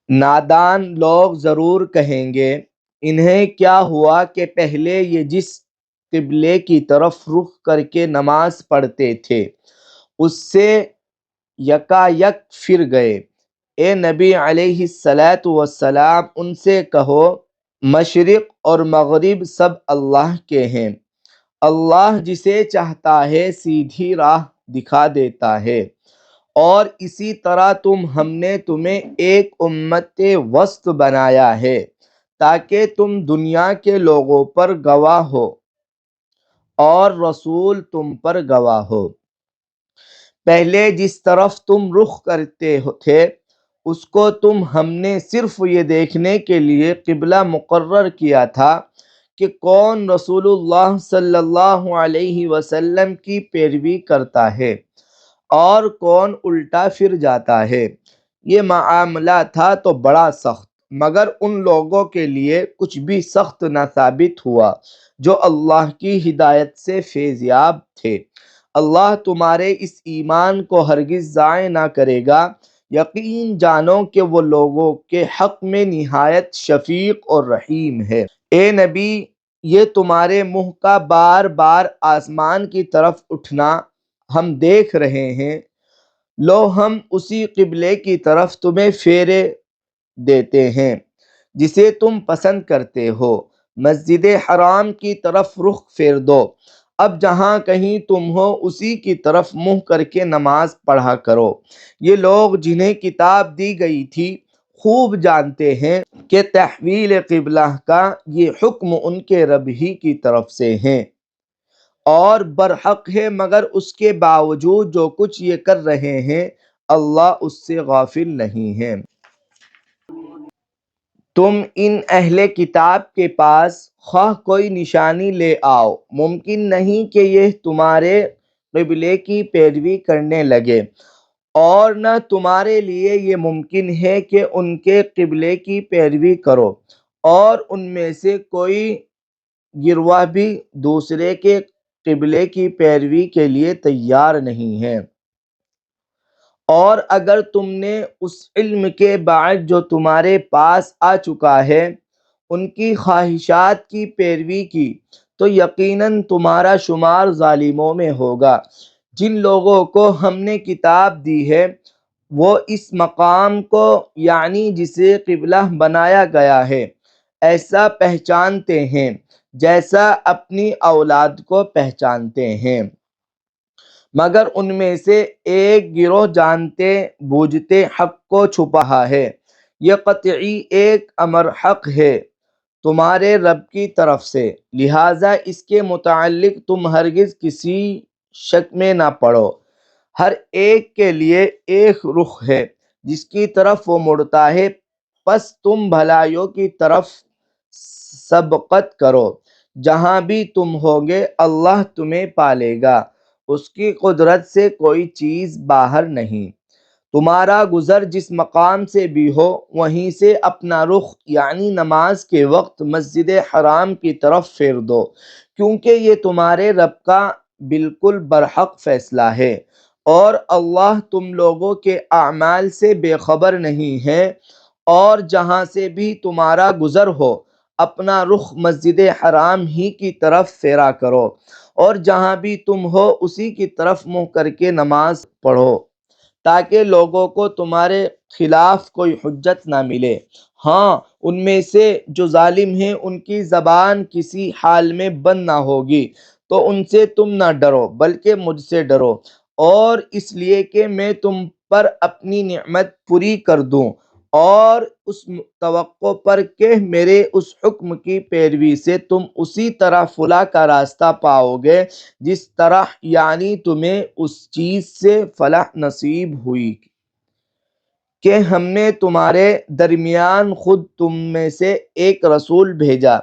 نادان لوگ ضرور کہیں گے انہیں کیا ہوا کہ پہلے یہ جس قبلے کی طرف رخ کر کے نماز پڑھتے تھے اس سے یکا یک پھر گئے۔ اے نبی علیہ الصلاۃ والسلام ان سے کہو مشرق اور مغرب سب اللہ کے ہیں، اللہ جسے چاہتا ہے سیدھی راہ دکھا دیتا ہے، اور اسی طرح ہم نے تمہیں ایک امت وسط بنایا ہے تاکہ تم دنیا کے لوگوں پر گواہ ہو اور رسول تم پر گواہ ہو۔ پہلے جس طرف تم رخ کرتے تھے اس کو ہم نے صرف یہ دیکھنے کے لیے قبلہ مقرر کیا تھا کہ کون رسول اللہ صلی اللہ علیہ وسلم کی پیروی کرتا ہے اور کون الٹا پھر جاتا ہے۔ یہ معاملہ تھا تو بڑا سخت، مگر ان لوگوں کے لیے کچھ بھی سخت نہ ثابت ہوا جو اللہ کی ہدایت سے فیضیاب تھے۔ اللہ تمہارے اس ایمان کو ہرگز ضائع نہ کرے گا، یقین جانو کہ وہ لوگوں کے حق میں نہایت شفیق اور رحیم ہے۔ اے نبی، یہ تمہارے منہ کا بار بار آسمان کی طرف اٹھنا ہم دیکھ رہے ہیں، لو ہم اسی قبلے کی طرف تمہیں پھیرے دیتے ہیں جسے تم پسند کرتے ہو۔ مسجد حرام کی طرف رخ پھیر دو، اب جہاں کہیں تم ہو اسی کی طرف منہ کر کے نماز پڑھا کرو۔ یہ لوگ جنہیں کتاب دی گئی تھی خوب جانتے ہیں کہ تحویل قبلہ کا یہ حکم ان کے رب ہی کی طرف سے ہے اور برحق ہے، مگر اس کے باوجود جو کچھ یہ کر رہے ہیں اللہ اس سے غافل نہیں ہے۔ تم ان اہل کتاب کے پاس خواہ کوئی نشانی لے آؤ، ممکن نہیں کہ یہ تمہارے قبلے کی پیروی کرنے لگے، اور نہ تمہارے لیے یہ ممکن ہے کہ ان کے قبلے کی پیروی کرو، اور ان میں سے کوئی گروہ بھی دوسرے کے قبلے کی پیروی کے لیے تیار نہیں ہے۔ اور اگر تم نے اس علم کے بعد جو تمہارے پاس آ چکا ہے ان کی خواہشات کی پیروی کی تو یقیناً تمہارا شمار ظالموں میں ہوگا۔ جن لوگوں کو ہم نے کتاب دی ہے وہ اس مقام کو یعنی جسے قبلہ بنایا گیا ہے ایسا پہچانتے ہیں جیسا اپنی اولاد کو پہچانتے ہیں، مگر ان میں سے ایک گروہ جانتے بوجھتے حق کو چھپا ہے۔ یہ قطعی ایک امر حق ہے تمہارے رب کی طرف سے، لہٰذا اس کے متعلق تم ہرگز کسی شک میں نہ پڑو۔ ہر ایک کے لیے ایک رخ ہے جس کی طرف وہ مڑتا ہے، پس تم بھلائیوں کی طرف سبقت کرو۔ جہاں بھی تم ہوگے اللہ تمہیں پالے گا، اس کی قدرت سے کوئی چیز باہر نہیں۔ تمہارا گزر جس مقام سے بھی ہو وہیں سے اپنا رخ یعنی نماز کے وقت مسجد حرام کی طرف پھیر دو، کیونکہ یہ تمہارے رب کا بالکل برحق فیصلہ ہے، اور اللہ تم لوگوں کے اعمال سے بے خبر نہیں ہے۔ اور جہاں سے بھی تمہارا گزر ہو اپنا رخ مسجد حرام ہی کی طرف پھیرا کرو، اور جہاں بھی تم ہو اسی کی طرف منہ کر کے نماز پڑھو تاکہ لوگوں کو تمہارے خلاف کوئی حجت نہ ملے۔ ہاں، ان میں سے جو ظالم ہیں ان کی زبان کسی حال میں بند نہ ہوگی، تو ان سے تم نہ ڈرو بلکہ مجھ سے ڈرو، اور اس لیے کہ میں تم پر اپنی نعمت پوری کر دوں، اور اس توقع پر کہ میرے اس حکم کی پیروی سے تم اسی طرح فلاح کا راستہ پاؤ گے جس طرح یعنی تمہیں اس چیز سے فلاح نصیب ہوئی کہ ہم نے تمہارے درمیان خود تم میں سے ایک رسول بھیجا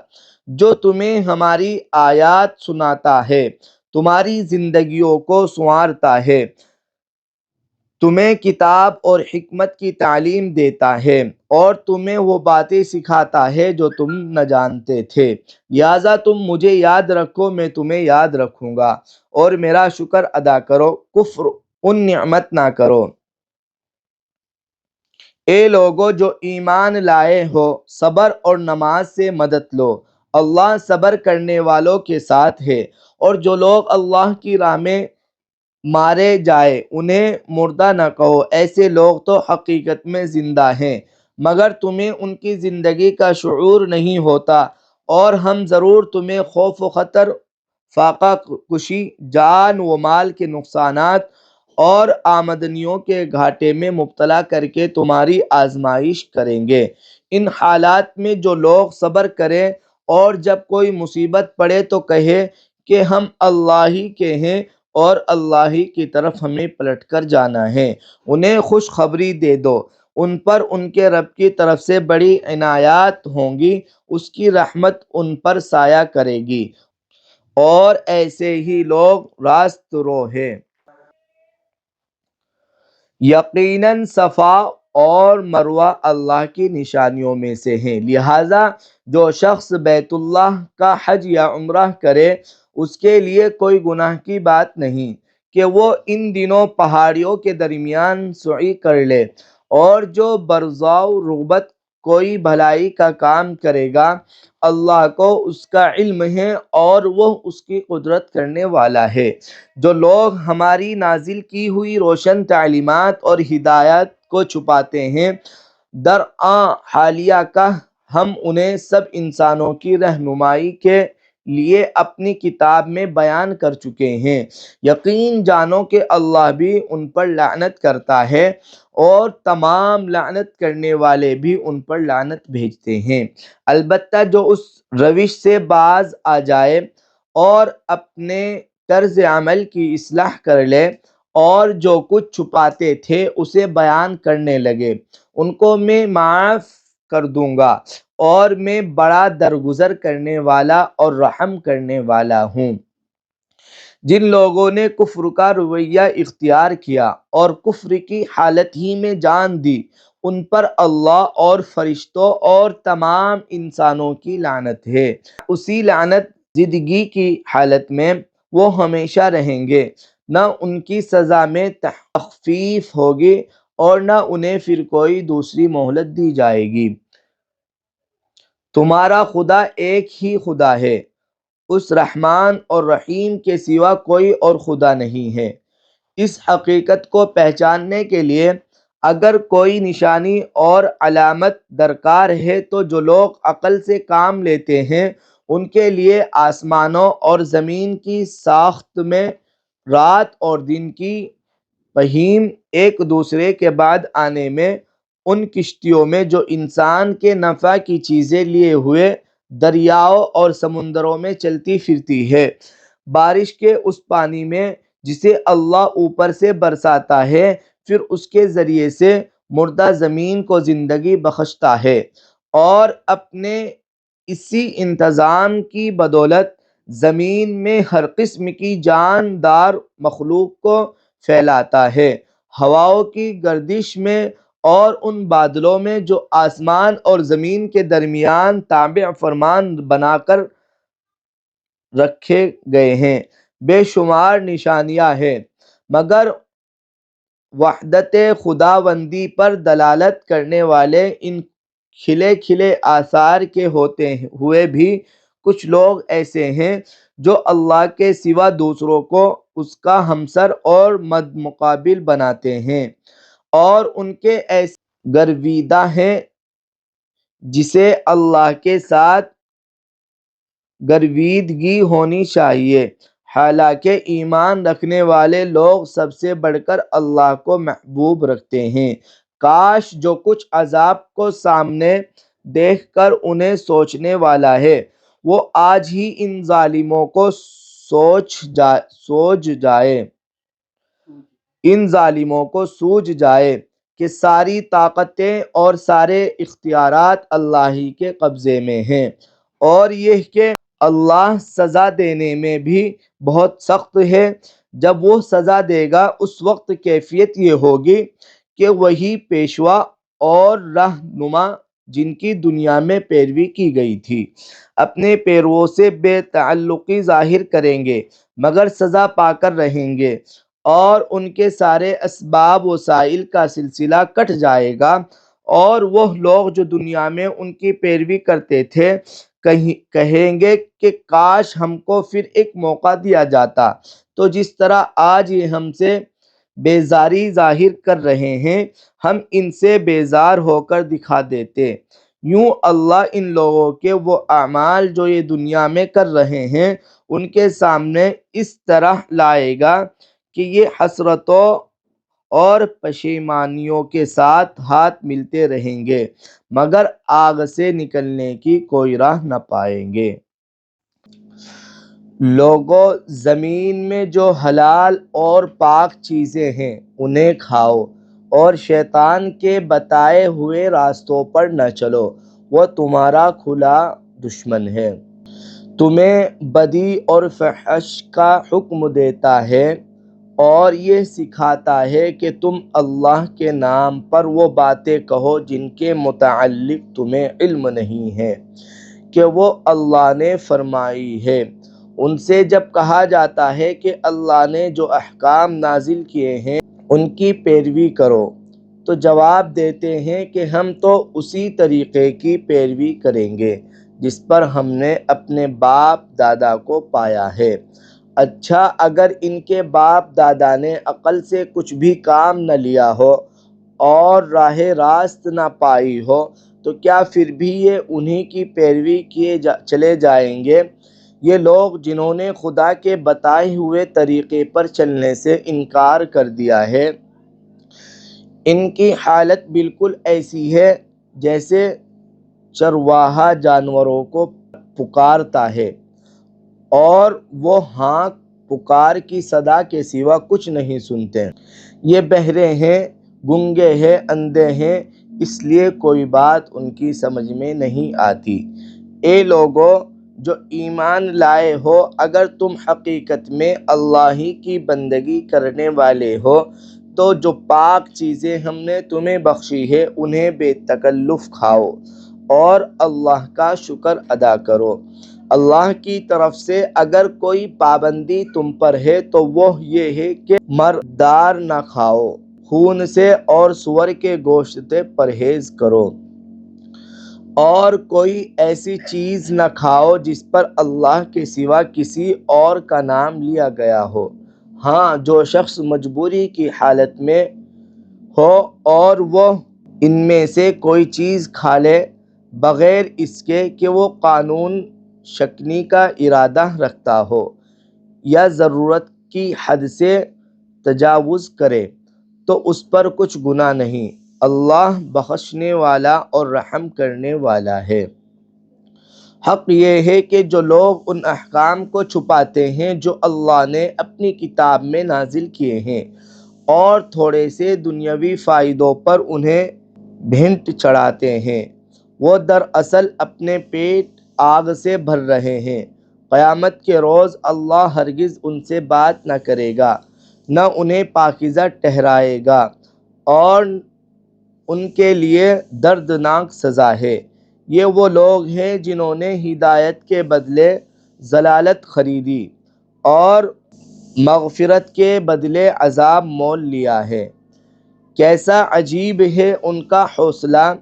جو تمہیں ہماری آیات سناتا ہے، تمہاری زندگیوں کو سنوارتا ہے، تمہیں کتاب اور حکمت کی تعلیم دیتا ہے، اور تمہیں وہ باتیں سکھاتا ہے جو تم نہ جانتے تھے۔ لہٰذا تم مجھے یاد رکھو، میں تمہیں یاد رکھوں گا، اور میرا شکر ادا کرو، کفر ان نعمت نہ کرو۔ اے لوگو جو ایمان لائے ہو، صبر اور نماز سے مدد لو، اللہ صبر کرنے والوں کے ساتھ ہے۔ اور جو لوگ اللہ کی راہ میں مارے جائے انہیں مردہ نہ کہو، ایسے لوگ تو حقیقت میں زندہ ہیں مگر تمہیں ان کی زندگی کا شعور نہیں ہوتا، اور ہم ضرور تمہیں خوف و خطر، فاقہ کشی، جان و مال کے نقصانات اور آمدنیوں کے گھاٹے میں مبتلا کر کے تمہاری آزمائش کریں گے۔ ان حالات میں جو لوگ صبر کریں اور جب کوئی مصیبت پڑے تو کہے کہ ہم اللہ ہی کے ہیں اور اللہ ہی کی طرف ہمیں پلٹ کر جانا ہے، انہیں خوشخبری دے دو، ان پر ان کے رب کی طرف سے بڑی عنایات ہوں گی، اس کی رحمت ان پر سایہ کرے گی، اور ایسے ہی لوگ راست رو ہیں۔ یقیناً صفا اور مروہ اللہ کی نشانیوں میں سے ہیں، لہٰذا جو شخص بیت اللہ کا حج یا عمرہ کرے اس کے لیے کوئی گناہ کی بات نہیں کہ وہ ان دنوں پہاڑیوں کے درمیان سعی کر لے، اور جو برضاء رغبت کوئی بھلائی کا کام کرے گا اللہ کو اس کا علم ہے اور وہ اس کی قدرت کرنے والا ہے۔ جو لوگ ہماری نازل کی ہوئی روشن تعلیمات اور ہدایات کو چھپاتے ہیں، درآں حالیہ کا ہم انہیں سب انسانوں کی رہنمائی کے لیے اپنی کتاب میں بیان کر چکے ہیں۔ یقین جانو کہ اللہ بھی ان پر لعنت کرتا ہے اور تمام لعنت کرنے والے بھی ان پر لعنت بھیجتے ہیں۔ البتہ جو اس روش سے باز آ جائے اور اپنے طرز عمل کی اصلاح کر لے اور جو کچھ چھپاتے تھے اسے بیان کرنے لگے، ان کو میں معاف کر دوں گا، اور میں بڑا درگزر کرنے والا اور رحم کرنے والا ہوں۔ جن لوگوں نے کفر کا رویہ اختیار کیا اور کفر کی حالت ہی میں جان دی، ان پر اللہ اور فرشتوں اور تمام انسانوں کی لعنت ہے۔ اسی لعنت زدگی کی حالت میں وہ ہمیشہ رہیں گے، نہ ان کی سزا میں تخفیف ہوگی اور نہ انہیں پھر کوئی دوسری مہلت دی جائے گی۔ تمہارا خدا ایک ہی خدا ہے، اس رحمان اور رحیم کے سوا کوئی اور خدا نہیں ہے۔ اس حقیقت کو پہچاننے کے لیے اگر کوئی نشانی اور علامت درکار ہے تو جو لوگ عقل سے کام لیتے ہیں ان کے لیے آسمانوں اور زمین کی ساخت میں رات اور دن کی فہیم ایک دوسرے کے بعد آنے میں، ان کشتیوں میں جو انسان کے نفع کی چیزیں لیے ہوئے دریاؤں اور سمندروں میں چلتی پھرتی ہے، بارش کے اس پانی میں جسے اللہ اوپر سے برساتا ہے، پھر اس کے ذریعے سے مردہ زمین کو زندگی بخشتا ہے، اور اپنے اسی انتظام کی بدولت زمین میں ہر قسم کی جاندار مخلوق کو پھیلاتا ہے، ہواؤں کی گردش میں اور ان بادلوں میں جو آسمان اور زمین کے درمیان تابع فرمان بنا کر رکھے گئے ہیں۔ بے شمار نشانیاں ہیں، مگر وحدت خداوندی پر دلالت کرنے والے ان کھلے کھلے آثار کے ہوتے ہوئے بھی کچھ لوگ ایسے ہیں جو اللہ کے سوا دوسروں کو اس کا ہمسر اور مد مقابل بناتے ہیں، اور ان کے ایسے گرویدہ ہیں جسے اللہ کے ساتھ گرویدگی ہونی چاہیے، حالانکہ ایمان رکھنے والے لوگ سب سے بڑھ کر اللہ کو محبوب رکھتے ہیں۔ کاش جو کچھ عذاب کو سامنے دیکھ کر انہیں سوچنے والا ہے وہ آج ہی ان ظالموں کو سوجھ جائے کہ ساری طاقتیں اور سارے اختیارات اللہ ہی کے قبضے میں ہیں، اور یہ کہ اللہ سزا دینے میں بھی بہت سخت ہے۔ جب وہ سزا دے گا اس وقت کیفیت یہ ہوگی کہ وہی پیشوا اور رہنما جن کی دنیا میں پیروی کی گئی تھی اپنے پیرووں سے بے تعلقی ظاہر کریں گے مگر سزا پا کر رہیں گے، اور ان کے سارے اسباب وسائل کا سلسلہ کٹ جائے گا، اور وہ لوگ جو دنیا میں ان کی پیروی کرتے تھے کہیں گے کہ کاش ہم کو پھر ایک موقع دیا جاتا۔ تو جس طرح آج یہ ہم سے بیزاری ظاہر کر رہے ہیں، ہم ان سے بیزار ہو کر دکھا دیتے، یوں اللہ ان لوگوں کے وہ اعمال جو یہ دنیا میں کر رہے ہیں ان کے سامنے اس طرح لائے گا کہ یہ حسرتوں اور پشیمانیوں کے ساتھ ہاتھ ملتے رہیں گے، مگر آگ سے نکلنے کی کوئی راہ نہ پائیں گے۔ لوگوں، زمین میں جو حلال اور پاک چیزیں ہیں انہیں کھاؤ، اور شیطان کے بتائے ہوئے راستوں پر نہ چلو، وہ تمہارا کھلا دشمن ہے۔ تمہیں بدی اور فحش کا حکم دیتا ہے اور یہ سکھاتا ہے کہ تم اللہ کے نام پر وہ باتیں کہو جن کے متعلق تمہیں علم نہیں ہے کہ وہ اللہ نے فرمائی ہے۔ ان سے جب کہا جاتا ہے کہ اللہ نے جو احکام نازل کیے ہیں ان کی پیروی کرو، تو جواب دیتے ہیں کہ ہم تو اسی طریقے کی پیروی کریں گے جس پر ہم نے اپنے باپ دادا کو پایا ہے۔ اچھا، اگر ان کے باپ دادا نے عقل سے کچھ بھی کام نہ لیا ہو اور راہ راست نہ پائی ہو تو کیا پھر بھی یہ انہی کی پیروی کیے چلے جائیں گے؟ یہ لوگ جنہوں نے خدا کے بتائے ہوئے طریقے پر چلنے سے انکار کر دیا ہے، ان کی حالت بالکل ایسی ہے جیسے چرواہا جانوروں کو پکارتا ہے اور وہ ہانک پکار کی صدا کے سوا کچھ نہیں سنتے۔ یہ بہرے ہیں، گنگے ہیں، اندھے ہیں، اس لیے کوئی بات ان کی سمجھ میں نہیں آتی۔ اے لوگو جو ایمان لائے ہو، اگر تم حقیقت میں اللہ ہی کی بندگی کرنے والے ہو تو جو پاک چیزیں ہم نے تمہیں بخشی ہے انہیں بے تکلف کھاؤ اور اللہ کا شکر ادا کرو۔ اللہ کی طرف سے اگر کوئی پابندی تم پر ہے تو وہ یہ ہے کہ مردار نہ کھاؤ، خون سے اور سور کے گوشت سے پرہیز کرو، اور کوئی ایسی چیز نہ کھاؤ جس پر اللہ کے سوا کسی اور کا نام لیا گیا ہو۔ ہاں، جو شخص مجبوری کی حالت میں ہو اور وہ ان میں سے کوئی چیز کھا لے بغیر اس کے کہ وہ قانون شکنی کا ارادہ رکھتا ہو یا ضرورت کی حد سے تجاوز کرے تو اس پر کچھ گناہ نہیں، اللہ بخشنے والا اور رحم کرنے والا ہے۔ حق یہ ہے کہ جو لوگ ان احکام کو چھپاتے ہیں جو اللہ نے اپنی کتاب میں نازل کیے ہیں اور تھوڑے سے دنیاوی فائدوں پر انہیں بھینٹ چڑھاتے ہیں، وہ دراصل اپنے پیٹ آگ سے بھر رہے ہیں۔ قیامت کے روز اللہ ہرگز ان سے بات نہ کرے گا، نہ انہیں پاکیزہ ٹھہرائے گا، اور ان کے لیے دردناک سزا ہے۔ یہ وہ لوگ ہیں جنہوں نے ہدایت کے بدلے ضلالت خریدی اور مغفرت کے بدلے عذاب مول لیا ہے۔ کیسا عجیب ہے ان کا حوصلہ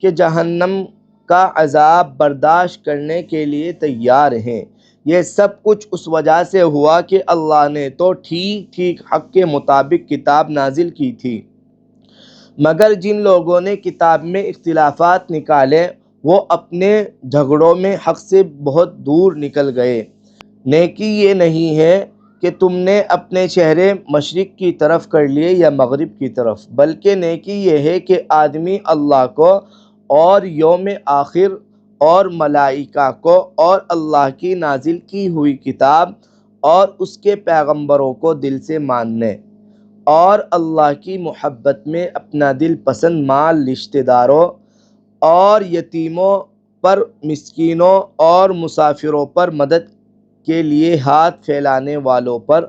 کہ جہنم کا عذاب برداشت کرنے کے لیے تیار ہیں۔ یہ سب کچھ اس وجہ سے ہوا کہ اللہ نے تو ٹھیک ٹھیک حق کے مطابق کتاب نازل کی تھی، مگر جن لوگوں نے کتاب میں اختلافات نکالے وہ اپنے جھگڑوں میں حق سے بہت دور نکل گئے۔ نیکی یہ نہیں ہے کہ تم نے اپنے چہرے مشرق کی طرف کر لیے یا مغرب کی طرف، بلکہ نیکی یہ ہے کہ آدمی اللہ کو اور یوم آخر اور ملائکہ کو اور اللہ کی نازل کی ہوئی کتاب اور اس کے پیغمبروں کو دل سے ماننے، اور اللہ کی محبت میں اپنا دل پسند مال رشتہ داروں اور یتیموں پر، مسکینوں اور مسافروں پر مدد کے لیے ہاتھ پھیلانے والوں پر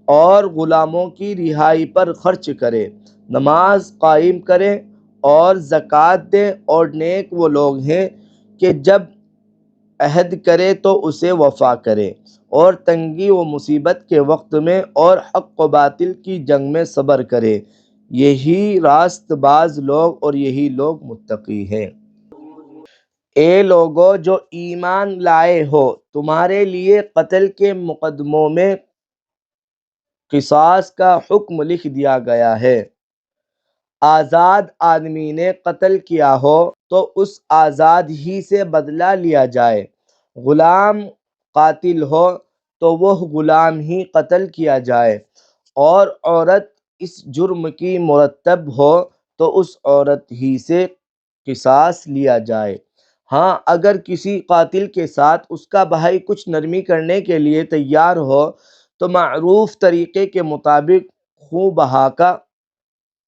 اور غلاموں کی رہائی پر خرچ کرے، نماز قائم کرے اور زکوٰۃ دے، اور نیک وہ لوگ ہیں کہ جب عہد کرے تو اسے وفا کرے، اور تنگی و مصیبت کے وقت میں اور حق و باطل کی جنگ میں صبر کرے۔ یہی راست باز لوگ اور یہی لوگ متقی ہیں۔ اے لوگو جو ایمان لائے ہو، تمہارے لیے قتل کے مقدموں میں قصاص کا حکم لکھ دیا گیا ہے۔ آزاد آدمی نے قتل کیا ہو تو اس آزاد ہی سے بدلہ لیا جائے۔ غلام قاتل ہو تو وہ غلام ہی قتل کیا جائے، اور عورت اس جرم کی مرتب ہو تو اس عورت ہی سے قصاص لیا جائے۔ ہاں، اگر کسی قاتل کے ساتھ اس کا بھائی کچھ نرمی کرنے کے لیے تیار ہو تو معروف طریقے کے مطابق خوں بہا کا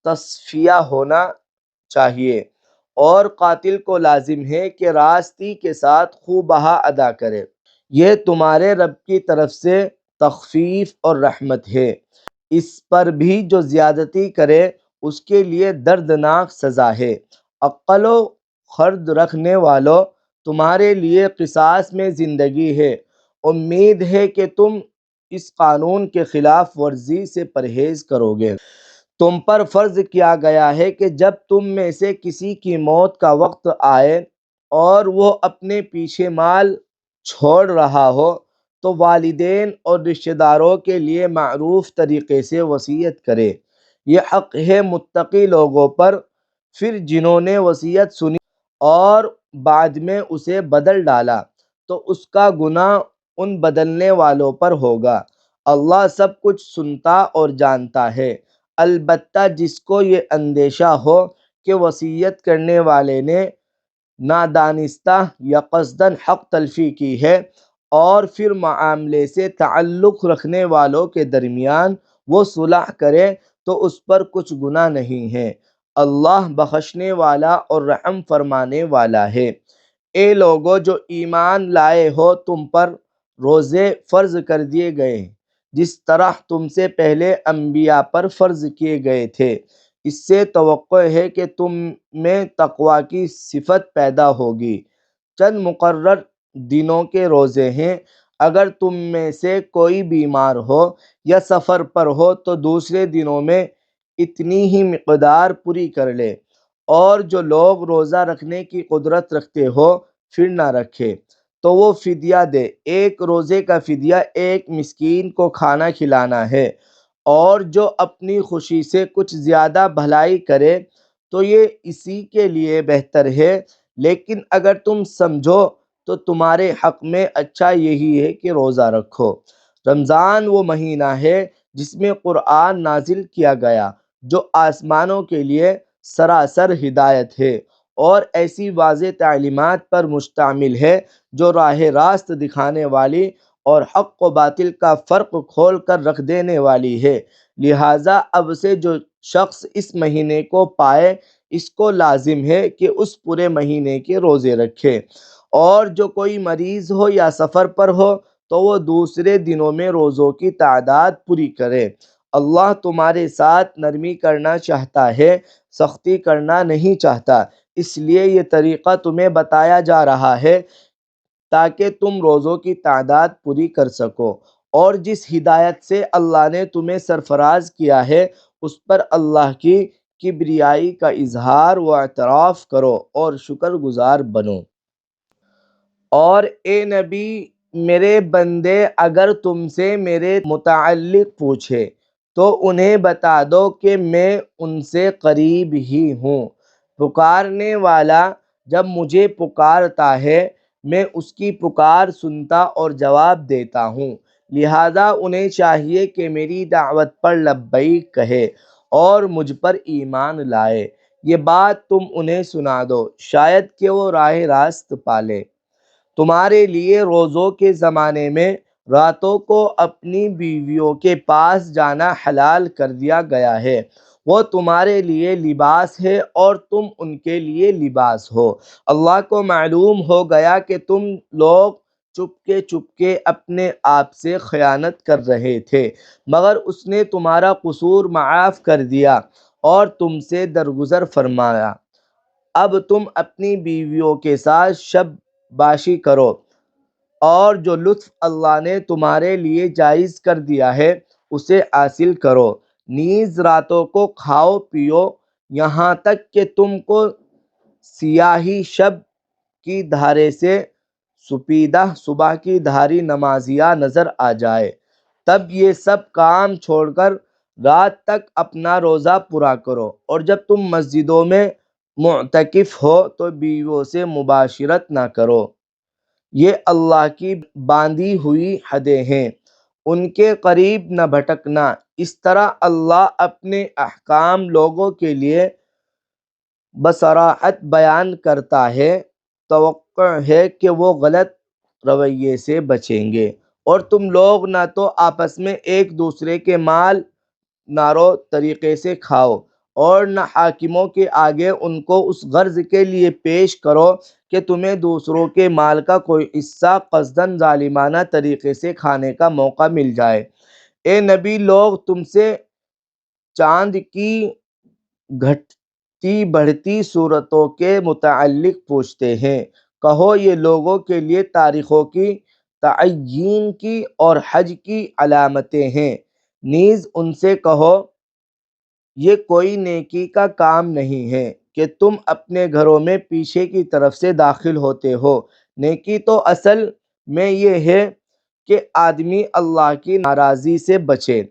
تصفیہ ہونا چاہیے، اور قاتل کو لازم ہے کہ راستی کے ساتھ خوں بہا ادا کرے۔ یہ تمہارے رب کی طرف سے تخفیف اور رحمت ہے۔ اس پر بھی جو زیادتی کرے اس کے لیے دردناک سزا ہے۔ عقل و خرد رکھنے والو، تمہارے لیے قصاص میں زندگی ہے۔ امید ہے کہ تم اس قانون کے خلاف ورزی سے پرہیز کرو گے۔ تم پر فرض کیا گیا ہے کہ جب تم میں سے کسی کی موت کا وقت آئے اور وہ اپنے پیچھے مال چھوڑ رہا ہو تو والدین اور رشتہ داروں کے لیے معروف طریقے سے وصیت کرے۔ یہ حق ہے متقی لوگوں پر۔ پھر جنہوں نے وصیت سنی اور بعد میں اسے بدل ڈالا تو اس کا گناہ ان بدلنے والوں پر ہوگا۔ اللہ سب کچھ سنتا اور جانتا ہے۔ البتہ جس کو یہ اندیشہ ہو کہ وصیت کرنے والے نے نادانستہ یا قصداً حق تلفی کی ہے، اور پھر معاملے سے تعلق رکھنے والوں کے درمیان وہ صلح کرے تو اس پر کچھ گناہ نہیں ہے۔ اللہ بخشنے والا اور رحم فرمانے والا ہے۔ اے لوگو جو ایمان لائے ہو، تم پر روزے فرض کر دیے گئے ہیں جس طرح تم سے پہلے انبیاء پر فرض کیے گئے تھے۔ اس سے توقع ہے کہ تم میں تقوی کی صفت پیدا ہوگی۔ چند مقرر دنوں کے روزے ہیں۔ اگر تم میں سے کوئی بیمار ہو یا سفر پر ہو تو دوسرے دنوں میں اتنی ہی مقدار پوری کر لے، اور جو لوگ روزہ رکھنے کی قدرت رکھتے ہو پھر نہ رکھے تو وہ فدیہ دے۔ ایک روزے کا فدیہ ایک مسکین کو کھانا کھلانا ہے، اور جو اپنی خوشی سے کچھ زیادہ بھلائی کرے تو یہ اسی کے لیے بہتر ہے، لیکن اگر تم سمجھو تو تمہارے حق میں اچھا یہی ہے کہ روزہ رکھو۔ رمضان وہ مہینہ ہے جس میں قرآن نازل کیا گیا، جو آسمانوں کے لیے سراسر ہدایت ہے اور ایسی واضح تعلیمات پر مشتمل ہے جو راہ راست دکھانے والی اور حق و باطل کا فرق کھول کر رکھ دینے والی ہے۔ لہٰذا اب سے جو شخص اس مہینے کو پائے اس کو لازم ہے کہ اس پورے مہینے کے روزے رکھے، اور جو کوئی مریض ہو یا سفر پر ہو تو وہ دوسرے دنوں میں روزوں کی تعداد پوری کرے۔ اللہ تمہارے ساتھ نرمی کرنا چاہتا ہے، سختی کرنا نہیں چاہتا، اس لیے یہ طریقہ تمہیں بتایا جا رہا ہے تاکہ تم روزوں کی تعداد پوری کر سکو، اور جس ہدایت سے اللہ نے تمہیں سرفراز کیا ہے اس پر اللہ کی کبریائی کا اظہار و اعتراف کرو اور شکر گزار بنو۔ اور اے نبی، میرے بندے اگر تم سے میرے متعلق پوچھے تو انہیں بتا دو کہ میں ان سے قریب ہی ہوں۔ پکارنے والا جب مجھے پکارتا ہے میں اس کی پکار سنتا اور جواب دیتا ہوں، لہذا انہیں چاہیے کہ میری دعوت پر لبیک کہے اور مجھ پر ایمان لائے۔ یہ بات تم انہیں سنا دو، شاید کہ وہ راہ راست پالے۔ تمہارے لیے روزوں کے زمانے میں راتوں کو اپنی بیویوں کے پاس جانا حلال کر دیا گیا ہے۔ وہ تمہارے لیے لباس ہے اور تم ان کے لیے لباس ہو۔ اللہ کو معلوم ہو گیا کہ تم لوگ چپکے اپنے آپ سے خیانت کر رہے تھے، مگر اس نے تمہارا قصور معاف کر دیا اور تم سے درگزر فرمایا۔ اب تم اپنی بیویوں کے ساتھ شب باشی کرو، اور جو لطف اللہ نے تمہارے لیے جائز کر دیا ہے اسے حاصل کرو، نیز راتوں کو کھاؤ پیو یہاں تک کہ تم کو سیاہی شب کی دھارے سے سپیدہ صبح کی دھاری نمازیہ نظر آ جائے، تب یہ سب کام چھوڑ کر رات تک اپنا روزہ پورا کرو، اور جب تم مسجدوں میں معتکف ہو تو بیویوں سے مباشرت نہ کرو، یہ اللہ کی باندھی ہوئی حدیں ہیں، ان کے قریب نہ بھٹکنا۔ اس طرح اللہ اپنے احکام لوگوں کے لیے بصراحت بیان کرتا ہے، توقع ہے کہ وہ غلط رویے سے بچیں گے، اور تم لوگ نہ تو آپس میں ایک دوسرے کے مال ناروا طریقے سے کھاؤ، اور نہ حاکموں کے آگے ان کو اس غرض کے لیے پیش کرو کہ تمہیں دوسروں کے مال کا کوئی حصہ قصداً ظالمانہ طریقے سے کھانے کا موقع مل جائے۔ اے نبی، لوگ تم سے چاند کی گھٹتی بڑھتی صورتوں کے متعلق پوچھتے ہیں، کہو یہ لوگوں کے لیے تاریخوں کی تعین کی اور حج کی علامتیں ہیں، نیز ان سے کہو یہ کوئی نیکی کا کام نہیں ہے کہ تم اپنے گھروں میں پیچھے کی طرف سے داخل ہوتے ہو، نیکی تو اصل میں یہ ہے کہ آدمی اللہ کی ناراضی سے بچے،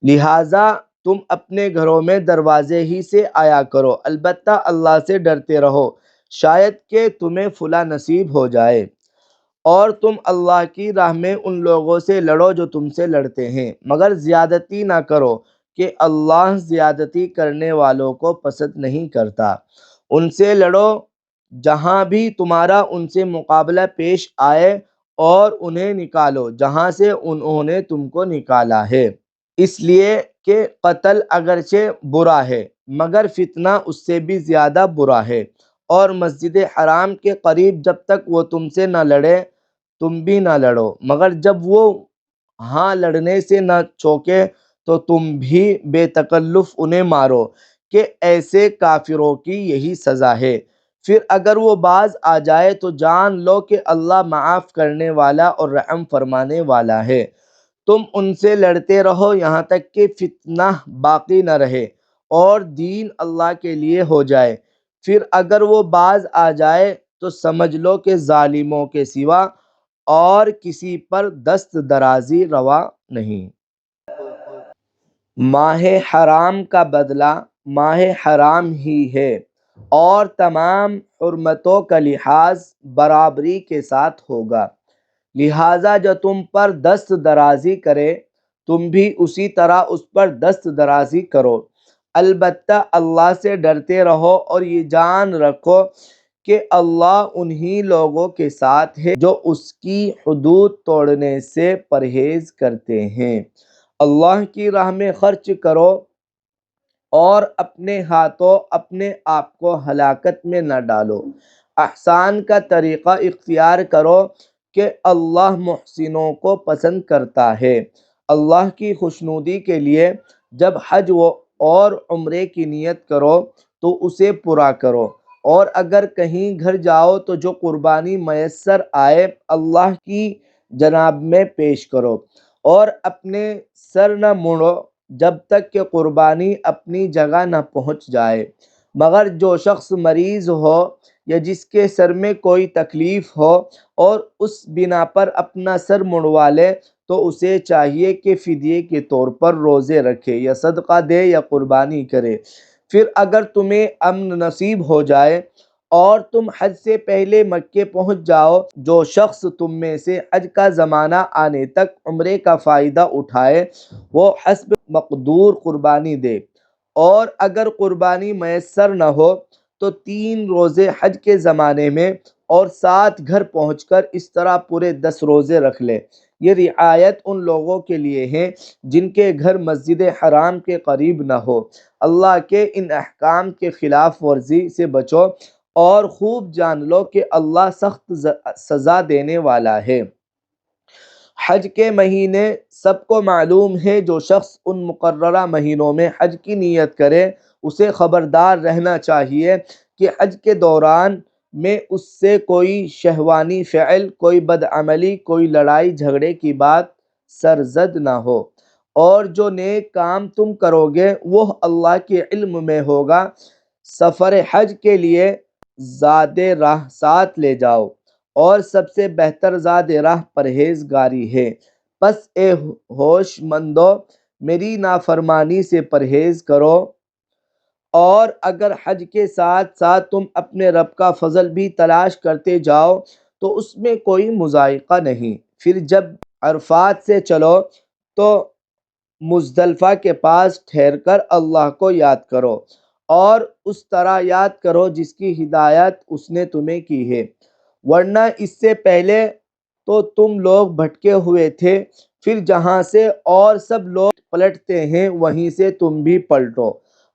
لہٰذا تم اپنے گھروں میں دروازے ہی سے آیا کرو، البتہ اللہ سے ڈرتے رہو، شاید کہ تمہیں فلاح نصیب ہو جائے، اور تم اللہ کی راہ میں ان لوگوں سے لڑو جو تم سے لڑتے ہیں، مگر زیادتی نہ کرو کہ اللہ زیادتی کرنے والوں کو پسند نہیں کرتا، ان سے لڑو جہاں بھی تمہارا ان سے مقابلہ پیش آئے، اور انہیں نکالو جہاں سے انہوں نے تم کو نکالا ہے، اس لیے کہ قتل اگرچہ برا ہے مگر فتنہ اس سے بھی زیادہ برا ہے، اور مسجد حرام کے قریب جب تک وہ تم سے نہ لڑے تم بھی نہ لڑو، مگر جب وہ ہاں لڑنے سے نہ چوکے تو تم بھی بے تکلف انہیں مارو، کہ ایسے کافروں کی یہی سزا ہے۔ پھر اگر وہ باز آ جائے تو جان لو کہ اللہ معاف کرنے والا اور رحم فرمانے والا ہے، تم ان سے لڑتے رہو یہاں تک کہ فتنہ باقی نہ رہے اور دین اللہ کے لیے ہو جائے، پھر اگر وہ باز آ جائے تو سمجھ لو کہ ظالموں کے سوا اور کسی پر دست درازی روا نہیں۔ ماہ حرام کا بدلہ ماہ حرام ہی ہے، اور تمام حرمتوں کا لحاظ برابری کے ساتھ ہوگا، لہٰذا جو تم پر دست درازی کرے تم بھی اسی طرح اس پر دست درازی کرو، البتہ اللہ سے ڈرتے رہو اور یہ جان رکھو کہ اللہ انہی لوگوں کے ساتھ ہے جو اس کی حدود توڑنے سے پرہیز کرتے ہیں۔ اللہ کی راہ میں خرچ کرو اور اپنے ہاتھوں اپنے آپ کو ہلاکت میں نہ ڈالو، احسان کا طریقہ اختیار کرو کہ اللہ محسنوں کو پسند کرتا ہے۔ اللہ کی خوشنودی کے لیے جب حج اور عمرے کی نیت کرو تو اسے پورا کرو، اور اگر کہیں گھر جاؤ تو جو قربانی میسر آئے اللہ کی جناب میں پیش کرو، اور اپنے سر نہ موڑو جب تک کہ قربانی اپنی جگہ نہ پہنچ جائے، مگر جو شخص مریض ہو یا جس کے سر میں کوئی تکلیف ہو اور اس بنا پر اپنا سر منڈوا لے تو اسے چاہیے کہ فدیے کے طور پر روزے رکھے یا صدقہ دے یا قربانی کرے۔ پھر اگر تمہیں امن نصیب ہو جائے اور تم حج سے پہلے مکے پہنچ جاؤ، جو شخص تم میں سے حج کا زمانہ آنے تک عمرے کا فائدہ اٹھائے وہ حسب مقدور قربانی دے، اور اگر قربانی میسر نہ ہو تو 3 روزے حج کے زمانے میں اور 7 گھر پہنچ کر اس طرح پورے 10 روزے رکھ لے۔ یہ رعایت ان لوگوں کے لیے ہے جن کے گھر مسجد حرام کے قریب نہ ہو۔ اللہ کے ان احکام کے خلاف ورزی سے بچو اور خوب جان لو کہ اللہ سخت سزا دینے والا ہے۔ حج کے مہینے سب کو معلوم ہے، جو شخص ان مقررہ مہینوں میں حج کی نیت کرے اسے خبردار رہنا چاہیے کہ حج کے دوران میں اس سے کوئی شہوانی فعل، کوئی بدعملی، کوئی لڑائی جھگڑے کی بات سرزد نہ ہو، اور جو نیک کام تم کرو گے وہ اللہ کے علم میں ہوگا۔ سفر حج کے لیے زاد راہ ساتھ لے جاؤ، اور سب سے بہتر زاد راہ پرہیزگاری ہے۔ پس اے ہوش مندو، میری نافرمانی سے پرہیز کرو، اور اگر حج کے ساتھ ساتھ تم اپنے رب کا فضل بھی تلاش کرتے جاؤ تو اس میں کوئی مضائقہ نہیں۔ پھر جب عرفات سے چلو تو مزدلفہ کے پاس ٹھہر کر اللہ کو یاد کرو، اور اس طرح یاد کرو جس کی ہدایت اس نے تمہیں کی ہے، ورنہ اس سے پہلے تو تم لوگ بھٹکے ہوئے تھے۔ پھر جہاں سے اور سب لوگ پلٹتے ہیں وہیں سے تم بھی پلٹو،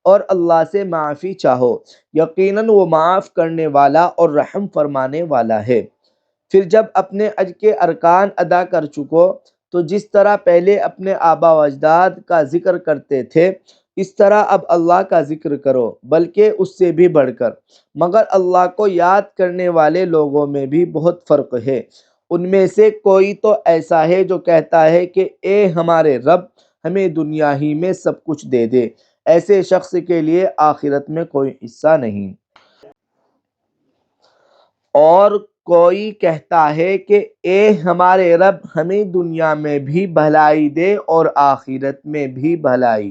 اور اللہ سے معافی چاہو، یقیناً وہ معاف کرنے والا اور رحم فرمانے والا ہے۔ پھر جب اپنے حج کے ارکان ادا کر چکو تو جس طرح پہلے اپنے آبا و اجداد کا ذکر کرتے تھے اس طرح اب اللہ کا ذکر کرو، بلکہ اس سے بھی بڑھ کر، مگر اللہ کو یاد کرنے والے لوگوں میں بھی بہت فرق ہے۔ ان میں سے کوئی تو ایسا ہے جو کہتا ہے کہ اے ہمارے رب، ہمیں دنیا ہی میں سب کچھ دے دے، ایسے شخص کے لیے آخرت میں کوئی حصہ نہیں۔ اور کوئی کہتا ہے کہ اے ہمارے رب، ہمیں دنیا میں بھی بھلائی دے اور آخرت میں بھی بھلائی،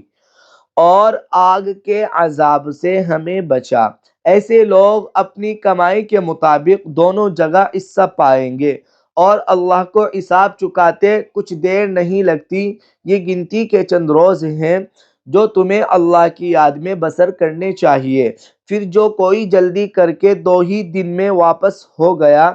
اور آگ کے عذاب سے ہمیں بچا۔ ایسے لوگ اپنی کمائی کے مطابق دونوں جگہ حصہ پائیں گے، اور اللہ کو حساب چکاتے کچھ دیر نہیں لگتی۔ یہ گنتی کے چند روز ہیں جو تمہیں اللہ کی یاد میں بسر کرنے چاہیے۔ پھر جو کوئی جلدی کر کے 2 ہی دن میں واپس ہو گیا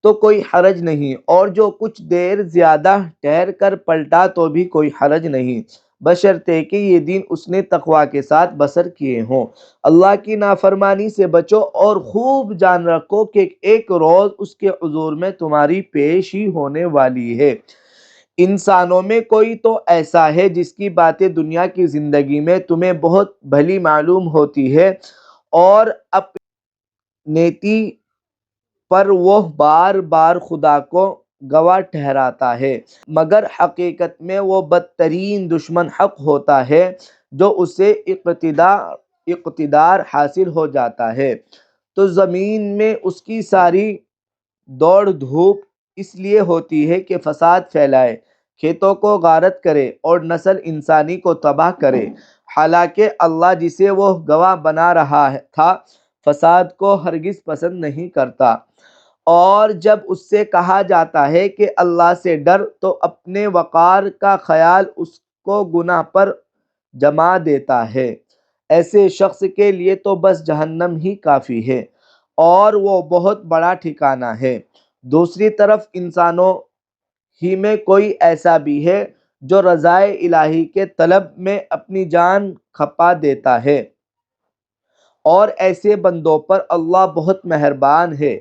تو کوئی حرج نہیں، اور جو کچھ دیر زیادہ ٹھہر کر پلٹا تو بھی کوئی حرج نہیں، بشرطے کہ یہ دن اس نے تقوی کے ساتھ بسر کیے ہوں۔ اللہ کی نافرمانی سے بچو اور خوب جان رکھو کہ ایک روز اس کے حضور میں تمہاری پیش ہی ہونے والی ہے۔ انسانوں میں کوئی تو ایسا ہے جس کی باتیں دنیا کی زندگی میں تمہیں بہت بھلی معلوم ہوتی ہے، اور اپنی نیتی پر وہ بار بار خدا کو گواہ ٹھہراتا ہے، مگر حقیقت میں وہ بدترین دشمن حق ہوتا ہے جو اسے اقتدار حاصل ہو جاتا ہے تو زمین میں اس کی ساری دوڑ دھوپ اس لیے ہوتی ہے کہ فساد پھیلائے، کھیتوں کو غارت کرے اور نسل انسانی کو تباہ کرے، حالانکہ اللہ جسے وہ گواہ بنا رہا تھا فساد کو ہرگز پسند نہیں کرتا۔ اور جب اس سے کہا جاتا ہے کہ اللہ سے ڈر تو اپنے وقار کا خیال اس کو گناہ پر جما دیتا ہے۔ ایسے شخص کے لیے تو بس جہنم ہی کافی ہے، اور وہ بہت بڑا ٹھکانہ ہے۔ دوسری طرف انسانوں ہی میں کوئی ایسا بھی ہے جو رضائے الہی کے طلب میں اپنی جان کھپا دیتا ہے، اور ایسے بندوں پر اللہ بہت مہربان ہے۔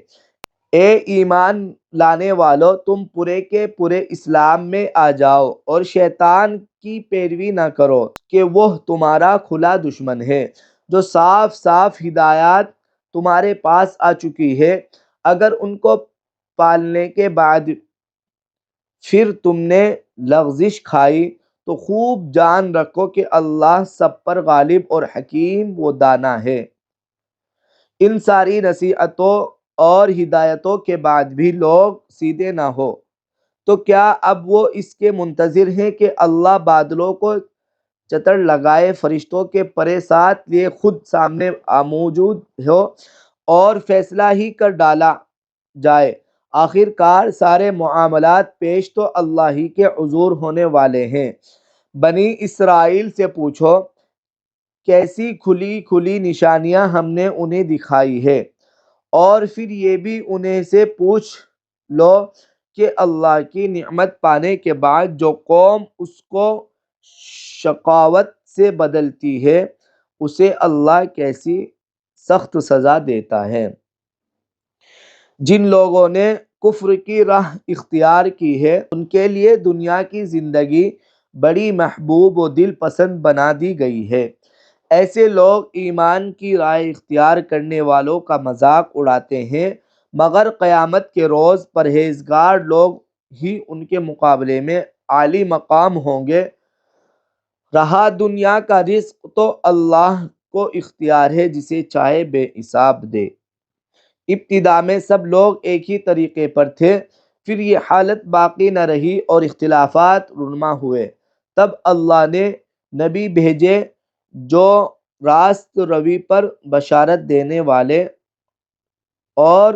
اے ایمان لانے والو، تم پورے کے پورے اسلام میں آ جاؤ اور شیطان کی پیروی نہ کرو کہ وہ تمہارا کھلا دشمن ہے۔ جو صاف صاف ہدایات تمہارے پاس آ چکی ہے، اگر ان کو پالنے کے بعد پھر تم نے لغزش کھائی تو خوب جان رکھو کہ اللہ سب پر غالب اور حکیم و دانا ہے۔ ان ساری نصیحتوں اور ہدایتوں کے بعد بھی لوگ سیدھے نہ ہو تو کیا اب وہ اس کے منتظر ہیں کہ اللہ بادلوں کو چتر لگائے، فرشتوں کے پرے ساتھ لیے خود سامنے موجود ہو اور فیصلہ ہی کر ڈالا جائے؟ آخر کار سارے معاملات پیش تو اللہ ہی کے حضور ہونے والے ہیں۔ بنی اسرائیل سے پوچھو کیسی کھلی کھلی نشانیاں ہم نے انہیں دکھائی ہے، اور پھر یہ بھی انہیں سے پوچھ لو کہ اللہ کی نعمت پانے کے بعد جو قوم اس کو شقاوت سے بدلتی ہے اسے اللہ کیسی سخت سزا دیتا ہے۔ جن لوگوں نے کفر کی راہ اختیار کی ہے ان کے لیے دنیا کی زندگی بڑی محبوب و دل پسند بنا دی گئی ہے۔ ایسے لوگ ایمان کی راہ اختیار کرنے والوں کا مذاق اڑاتے ہیں، مگر قیامت کے روز پرہیزگار لوگ ہی ان کے مقابلے میں عالی مقام ہوں گے۔ رہا دنیا کا رزق تو اللہ کو اختیار ہے، جسے چاہے بے حساب دے۔ ابتدا میں سب لوگ ایک ہی طریقے پر تھے، پھر یہ حالت باقی نہ رہی اور اختلافات رونما ہوئے۔ تب اللہ نے نبی بھیجے جو راست روی پر بشارت دینے والے اور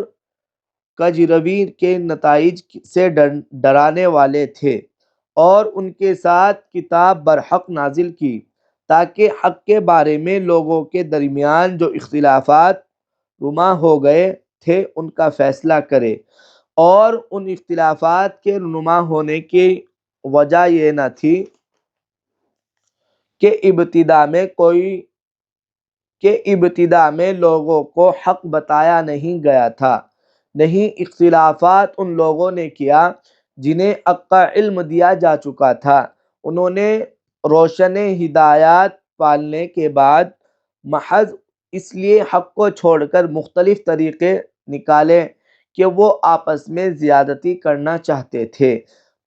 کجروی کے نتائج سے ڈرانے والے تھے، اور ان کے ساتھ کتاب برحق نازل کی تاکہ حق کے بارے میں لوگوں کے درمیان جو اختلافات رونما ہو گئے تھے ان کا فیصلہ کرے۔ اور ان اختلافات کے رونما ہونے کی وجہ یہ نہ تھی کہ ابتدا میں لوگوں کو حق بتایا نہیں گیا تھا، نہیں، اختلافات ان لوگوں نے کیا جنہیں حق کا علم دیا جا چکا تھا۔ انہوں نے روشن ہدایات پالنے کے بعد محض اس لیے حق کو چھوڑ کر مختلف طریقے نکالے کہ وہ آپس میں زیادتی کرنا چاہتے تھے۔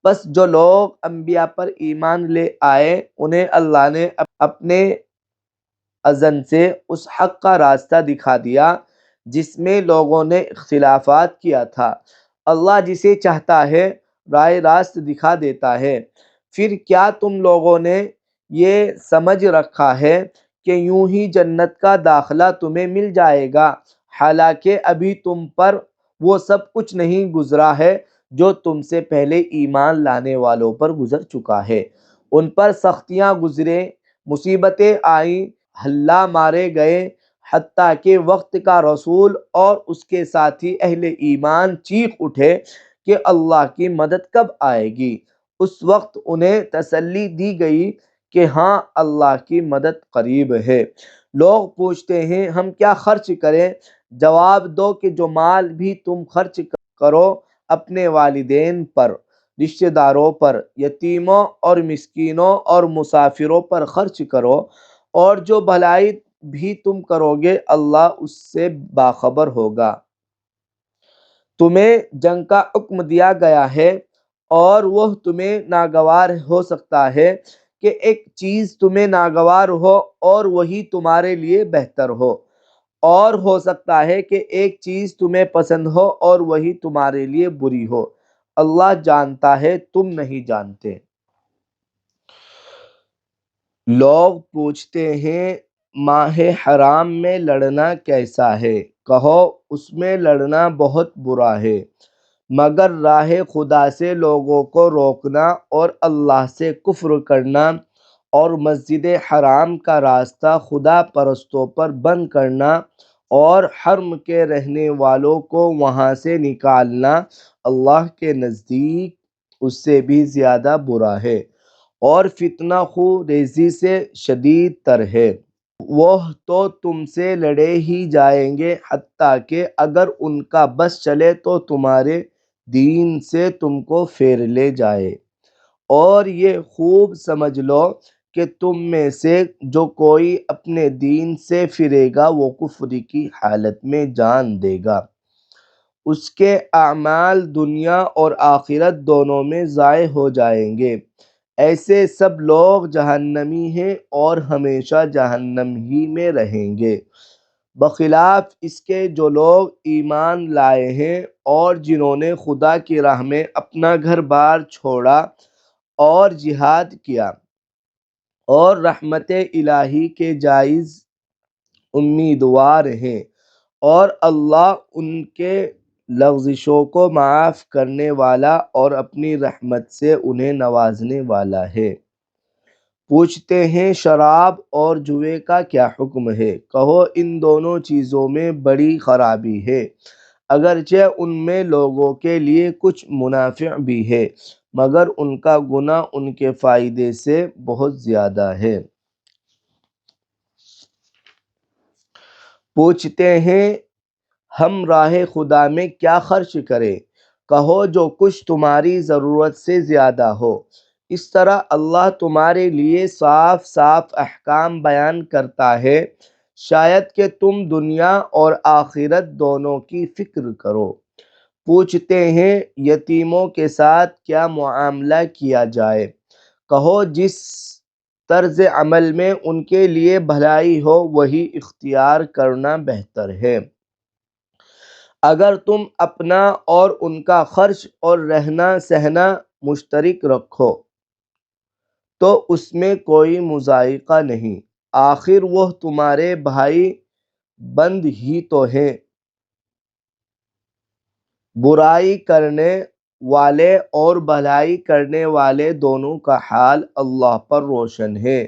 بس جو لوگ انبیاء پر ایمان لے آئے انہیں اللہ نے اپنے اذن سے اس حق کا راستہ دکھا دیا جس میں لوگوں نے اختلافات کیا تھا۔ اللہ جسے چاہتا ہے راہ راست دکھا دیتا ہے۔ پھر کیا تم لوگوں نے یہ سمجھ رکھا ہے کہ یوں ہی جنت کا داخلہ تمہیں مل جائے گا، حالانکہ ابھی تم پر وہ سب کچھ نہیں گزرا ہے جو تم سے پہلے ایمان لانے والوں پر گزر چکا ہے۔ ان پر سختیاں گزریں، مصیبتیں آئیں، ہلہ مارے گئے، حتیٰ کہ وقت کا رسول اور اس کے ساتھی اہل ایمان چیخ اٹھے کہ اللہ کی مدد کب آئے گی۔ اس وقت انہیں تسلی دی گئی کہ ہاں، اللہ کی مدد قریب ہے۔ لوگ پوچھتے ہیں ہم کیا خرچ کریں؟ جواب دو کہ جو مال بھی تم خرچ کرو اپنے والدین پر، رشتہ داروں پر، یتیموں اور مسکینوں اور مسافروں پر خرچ کرو، اور جو بھلائی بھی تم کرو گے اللہ اس سے باخبر ہوگا۔ تمہیں جنگ کا حکم دیا گیا ہے اور وہ تمہیں ناگوار ہو سکتا ہے کہ ایک چیز تمہیں ناگوار ہو اور وہی تمہارے لیے بہتر ہو، اور ہو سکتا ہے کہ ایک چیز تمہیں پسند ہو اور وہی تمہارے لیے بری ہو۔ اللہ جانتا ہے تم نہیں جانتے۔ لوگ پوچھتے ہیں ماہ حرام میں لڑنا کیسا ہے؟ کہو اس میں لڑنا بہت برا ہے، مگر راہ خدا سے لوگوں کو روکنا اور اللہ سے کفر کرنا اور مسجد حرام کا راستہ خدا پرستوں پر بند کرنا اور حرم کے رہنے والوں کو وہاں سے نکالنا اللہ کے نزدیک اس سے بھی زیادہ برا ہے اور فتنہ خیزی سے شدید تر ہے۔ وہ تو تم سے لڑے ہی جائیں گے حتیٰ کہ اگر ان کا بس چلے تو تمہارے دین سے تم کو پھیر لے جائے، اور یہ خوب سمجھ لو کہ تم میں سے جو کوئی اپنے دین سے پھرے گا وہ کفر کی حالت میں جان دے گا، اس کے اعمال دنیا اور آخرت دونوں میں ضائع ہو جائیں گے۔ ایسے سب لوگ جہنمی ہیں اور ہمیشہ جہنم ہی میں رہیں گے، بخلاف اس کے جو لوگ ایمان لائے ہیں اور جنہوں نے خدا کی راہ میں اپنا گھر بار چھوڑا اور جہاد کیا اور رحمت الہی کے جائز امیدوار ہیں، اور اللہ ان کے لغزشوں کو معاف کرنے والا اور اپنی رحمت سے انہیں نوازنے والا ہے۔ پوچھتے ہیں شراب اور جوے کا کیا حکم ہے؟ کہو ان دونوں چیزوں میں بڑی خرابی ہے، اگرچہ ان میں لوگوں کے لیے کچھ منافع بھی ہے، مگر ان کا گناہ ان کے فائدے سے بہت زیادہ ہے۔ پوچھتے ہیں ہم راہ خدا میں کیا خرچ کریں؟ کہو جو کچھ تمہاری ضرورت سے زیادہ ہو۔ اس طرح اللہ تمہارے لیے صاف صاف احکام بیان کرتا ہے شاید کہ تم دنیا اور آخرت دونوں کی فکر کرو۔ پوچھتے ہیں یتیموں کے ساتھ کیا معاملہ کیا جائے؟ کہو جس طرز عمل میں ان کے لیے بھلائی ہو وہی اختیار کرنا بہتر ہے۔ اگر تم اپنا اور ان کا خرچ اور رہنا سہنا مشترک رکھو تو اس میں کوئی مضائقہ نہیں، آخر وہ تمہارے بھائی بند ہی تو ہیں۔ برائی کرنے والے اور بھلائی کرنے والے دونوں کا حال اللہ پر روشن ہے۔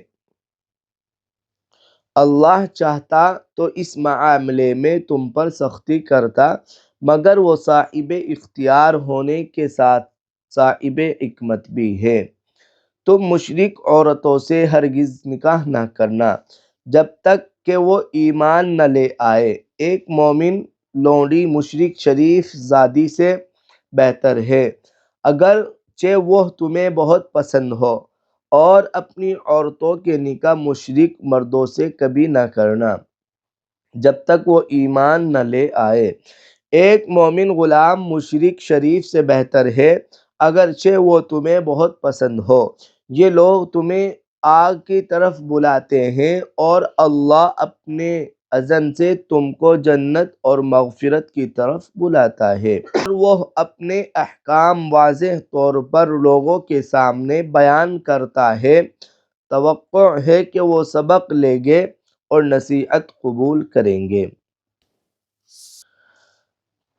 اللہ چاہتا تو اس معاملے میں تم پر سختی کرتا، مگر وہ صاحب اختیار ہونے کے ساتھ صاحب حکمت بھی ہے۔ تم مشرک عورتوں سے ہرگز نکاح نہ کرنا جب تک کہ وہ ایمان نہ لے آئے۔ ایک مومن لونڈی مشرک شریف زادی سے بہتر ہے، اگرچہ وہ تمہیں بہت پسند ہو، اور اپنی عورتوں کے نکاح مشرک مردوں سے کبھی نہ کرنا جب تک وہ ایمان نہ لے آئے۔ ایک مومن غلام مشرک شریف سے بہتر ہے، اگرچہ وہ تمہیں بہت پسند ہو۔ یہ لوگ تمہیں آگ کی طرف بلاتے ہیں اور اللہ اپنے اذن سے تم کو جنت اور مغفرت کی طرف بلاتا ہے، اور وہ اپنے احکام واضح طور پر لوگوں کے سامنے بیان کرتا ہے۔ توقع ہے کہ وہ سبق لیں گے اور نصیحت قبول کریں گے۔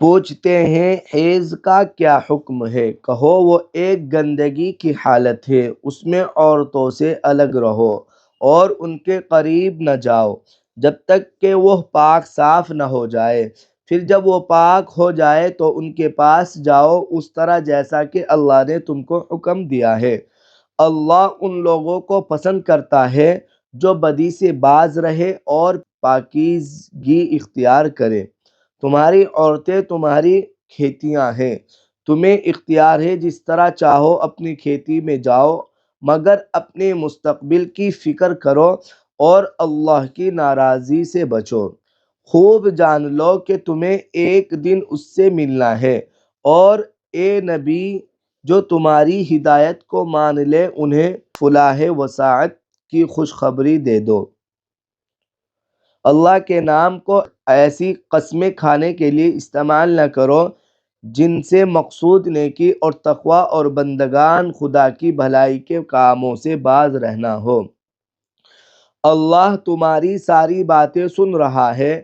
پوچھتے ہیں حیض کا کیا حکم ہے؟ کہو وہ ایک گندگی کی حالت ہے، اس میں عورتوں سے الگ رہو اور ان کے قریب نہ جاؤ جب تک کہ وہ پاک صاف نہ ہو جائے، پھر جب وہ پاک ہو جائے تو ان کے پاس جاؤ اس طرح جیسا کہ اللہ نے تم کو حکم دیا ہے۔ اللہ ان لوگوں کو پسند کرتا ہے جو بدی سے باز رہے اور پاکیزگی اختیار کرے۔ تمہاری عورتیں تمہاری کھیتیاں ہیں، تمہیں اختیار ہے جس طرح چاہو اپنی کھیتی میں جاؤ، مگر اپنے مستقبل کی فکر کرو اور اللہ کی ناراضی سے بچو۔ خوب جان لو کہ تمہیں ایک دن اس سے ملنا ہے، اور اے نبی جو تمہاری ہدایت کو مان لے انہیں فلاح وسعت کی خوشخبری دے دو۔ اللہ کے نام کو ایسی قسمیں کھانے کے لیے استعمال نہ کرو جن سے مقصود نیکی اور تقوی اور بندگان خدا کی بھلائی کے کاموں سے باز رہنا ہو۔ اللہ تمہاری ساری باتیں سن رہا ہے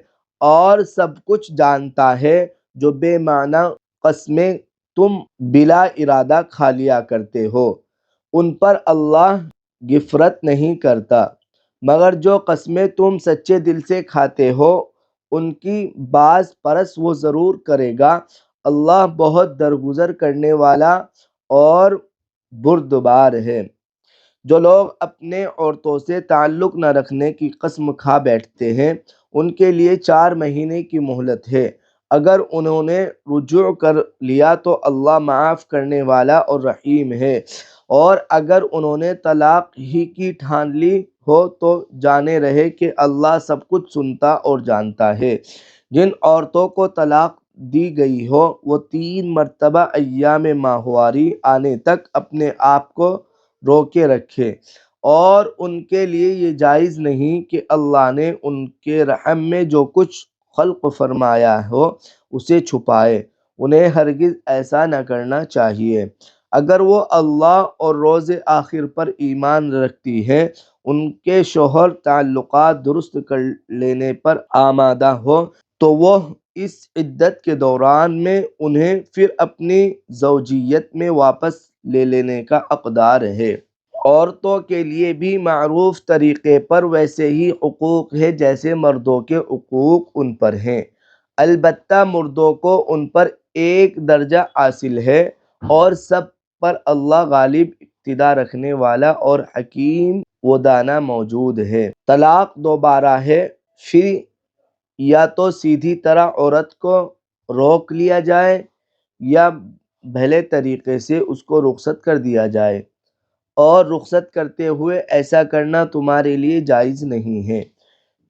اور سب کچھ جانتا ہے۔ جو بے معنی قسمیں تم بلا ارادہ کھا لیا کرتے ہو ان پر اللہ غفرت نہیں کرتا، مگر جو قسمیں تم سچے دل سے کھاتے ہو ان کی باز پرس وہ ضرور کرے گا۔ اللہ بہت درگزر کرنے والا اور بردبار ہے۔ جو لوگ اپنے عورتوں سے تعلق نہ رکھنے کی قسم کھا بیٹھتے ہیں ان کے لیے 4 مہینے کی مہلت ہے۔ اگر انہوں نے رجوع کر لیا تو اللہ معاف کرنے والا اور رحیم ہے، اور اگر انہوں نے طلاق ہی کی ٹھان لی ہو تو جانے رہے کہ اللہ سب کچھ سنتا اور جانتا ہے۔ جن عورتوں کو طلاق دی گئی ہو وہ 3 مرتبہ ایام ماہواری آنے تک اپنے آپ کو روکے رکھے، اور ان کے لیے یہ جائز نہیں کہ اللہ نے ان کے رحم میں جو کچھ خلق فرمایا ہو اسے چھپائے۔ انہیں ہرگز ایسا نہ کرنا چاہیے۔ اگر وہ اللہ اور روز آخر پر ایمان رکھتی ہیں، ان کے شوہر تعلقات درست کر لینے پر آمادہ ہو تو وہ اس عدت کے دوران میں انہیں پھر اپنی زوجیت میں واپس لے لینے کا حقدار ہے۔ عورتوں کے لیے بھی معروف طریقے پر ویسے ہی حقوق ہے جیسے مردوں کے حقوق ان پر ہیں، البتہ مردوں کو ان پر ایک درجہ حاصل ہے، اور سب پر اللہ غالب اقتدار رکھنے والا اور حکیم و دانا موجود ہے۔ طلاق دوبارہ ہے، پھر یا تو سیدھی طرح عورت کو روک لیا جائے یا بھلے طریقے سے اس کو رخصت کر دیا جائے، اور رخصت کرتے ہوئے ایسا کرنا تمہارے لیے جائز نہیں ہے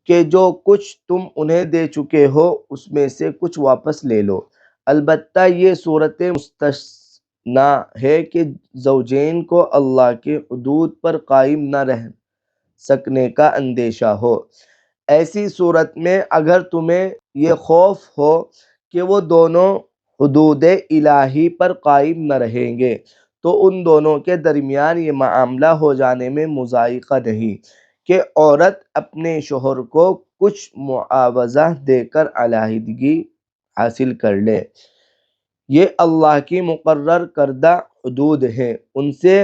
کہ جو کچھ تم انہیں دے چکے ہو اس میں سے کچھ واپس لے لو۔ البتہ یہ صورت مستثنا ہے کہ زوجین کو اللہ کے حدود پر قائم نہ رہ سکنے کا اندیشہ ہو۔ ایسی صورت میں اگر تمہیں یہ خوف ہو کہ وہ دونوں حدود الہی پر قائم نہ رہیں گے تو ان دونوں کے درمیان یہ معاملہ ہو جانے میں مضائقہ نہیں کہ عورت اپنے شوہر کو کچھ معاوضہ دے کر علیحدگی حاصل کر لے۔ یہ اللہ کی مقرر کردہ حدود ہیں، ان سے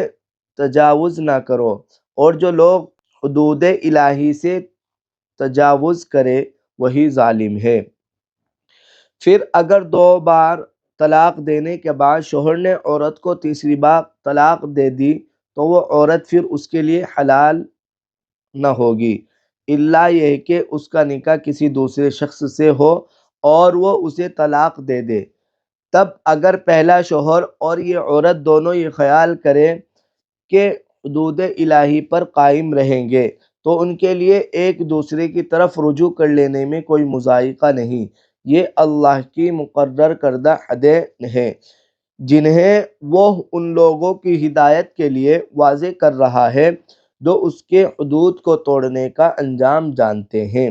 تجاوز نہ کرو، اور جو لوگ حدود الہی سے تجاوز کرے وہی ظالم ہے۔ پھر اگر 2 بار طلاق دینے کے بعد شوہر نے عورت کو تیسری بار طلاق دے دی تو وہ عورت پھر اس کے لیے حلال نہ ہوگی، الا یہ کہ اس کا نکاح کسی دوسرے شخص سے ہو اور وہ اسے طلاق دے دے۔ تب اگر پہلا شوہر اور یہ عورت دونوں یہ خیال کریں کہ حدود الہی پر قائم رہیں گے تو ان کے لیے ایک دوسرے کی طرف رجوع کر لینے میں کوئی مضائقہ نہیں۔ یہ اللہ کی مقرر کردہ حدیں ہیں جنہیں وہ ان لوگوں کی ہدایت کے لیے واضح کر رہا ہے جو اس کے حدود کو توڑنے کا انجام جانتے ہیں۔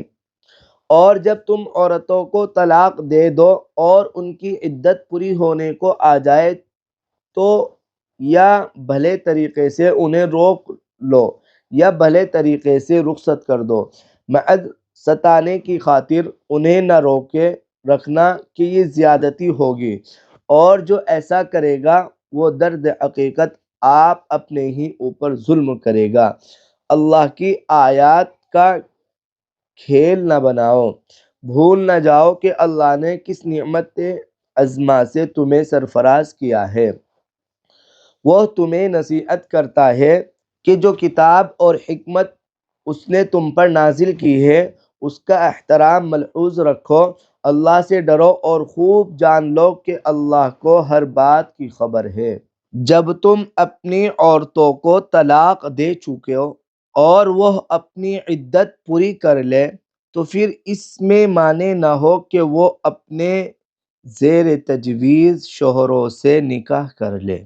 اور جب تم عورتوں کو طلاق دے دو اور ان کی عدت پوری ہونے کو آ جائے تو یا بھلے طریقے سے انہیں روک لو یا بھلے طریقے سے رخصت کر دو، محض ستانے کی خاطر انہیں نہ روکے رکھنا کہ یہ زیادتی ہوگی، اور جو ایسا کرے گا وہ درد حقیقت آپ اپنے ہی اوپر ظلم کرے گا۔ اللہ کی آیات کا کھیل نہ بناؤ، بھول نہ جاؤ کہ اللہ نے کس نعمت عظمہ سے تمہیں سرفراز کیا ہے۔ وہ تمہیں نصیحت کرتا ہے کہ جو کتاب اور حکمت اس نے تم پر نازل کی ہے اس کا احترام ملحوظ رکھو، اللہ سے ڈرو اور خوب جان لو کہ اللہ کو ہر بات کی خبر ہے۔ جب تم اپنی عورتوں کو طلاق دے چکے ہو اور وہ اپنی عدت پوری کر لے تو پھر اس میں مانع نہ ہو کہ وہ اپنے زیر تجویز شوہروں سے نکاح کر لے،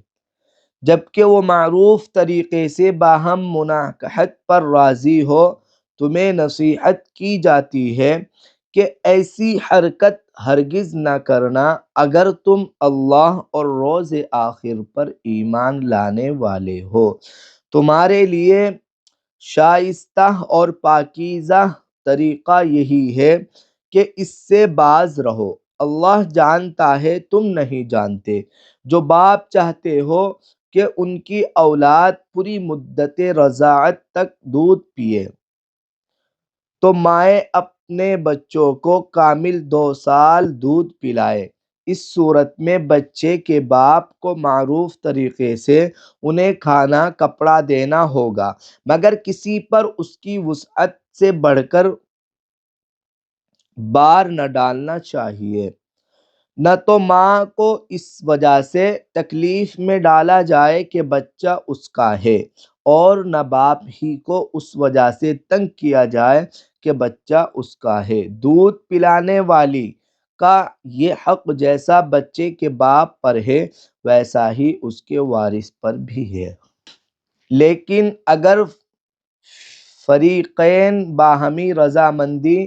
جبکہ وہ معروف طریقے سے باہم مناکحت پر راضی ہو۔ تمہیں نصیحت کی جاتی ہے کہ ایسی حرکت ہرگز نہ کرنا اگر تم اللہ اور روز آخر پر ایمان لانے والے ہو۔ تمہارے لیے شائستہ اور پاکیزہ طریقہ یہی ہے کہ اس سے باز رہو، اللہ جانتا ہے تم نہیں جانتے۔ جو باپ چاہتے ہو کہ ان کی اولاد پوری مدت رضاعت تک دودھ پیے تو مائیں اپنے بچوں کو کامل 2 سال دودھ پلائے۔ اس صورت میں بچے کے باپ کو معروف طریقے سے انہیں کھانا کپڑا دینا ہوگا، مگر کسی پر اس کی وسعت سے بڑھ کر بار نہ ڈالنا چاہیے۔ نہ تو ماں کو اس وجہ سے تکلیف میں ڈالا جائے کہ بچہ اس کا ہے، اور نہ باپ ہی کو اس وجہ سے تنگ کیا جائے کہ بچہ اس کا ہے۔ دودھ پلانے والی کا یہ حق جیسا بچے کے باپ پر ہے ویسا ہی اس کے وارث پر بھی ہے۔ لیکن اگر فریقین باہمی رضامندی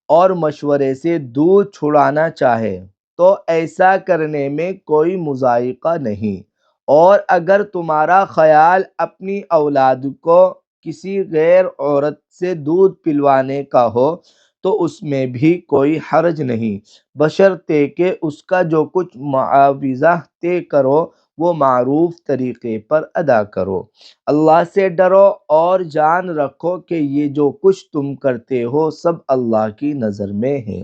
اور مشورے سے دودھ چھڑانا چاہے تو ایسا کرنے میں کوئی مضائقہ نہیں، اور اگر تمہارا خیال اپنی اولاد کو کسی غیر عورت سے دودھ پلوانے کا ہو تو اس میں بھی کوئی حرج نہیں، بشرطے کہ اس کا جو کچھ معاوضہ طے کرو وہ معروف طریقے پر ادا کرو۔ اللہ سے ڈرو اور جان رکھو کہ یہ جو کچھ تم کرتے ہو سب اللہ کی نظر میں ہے۔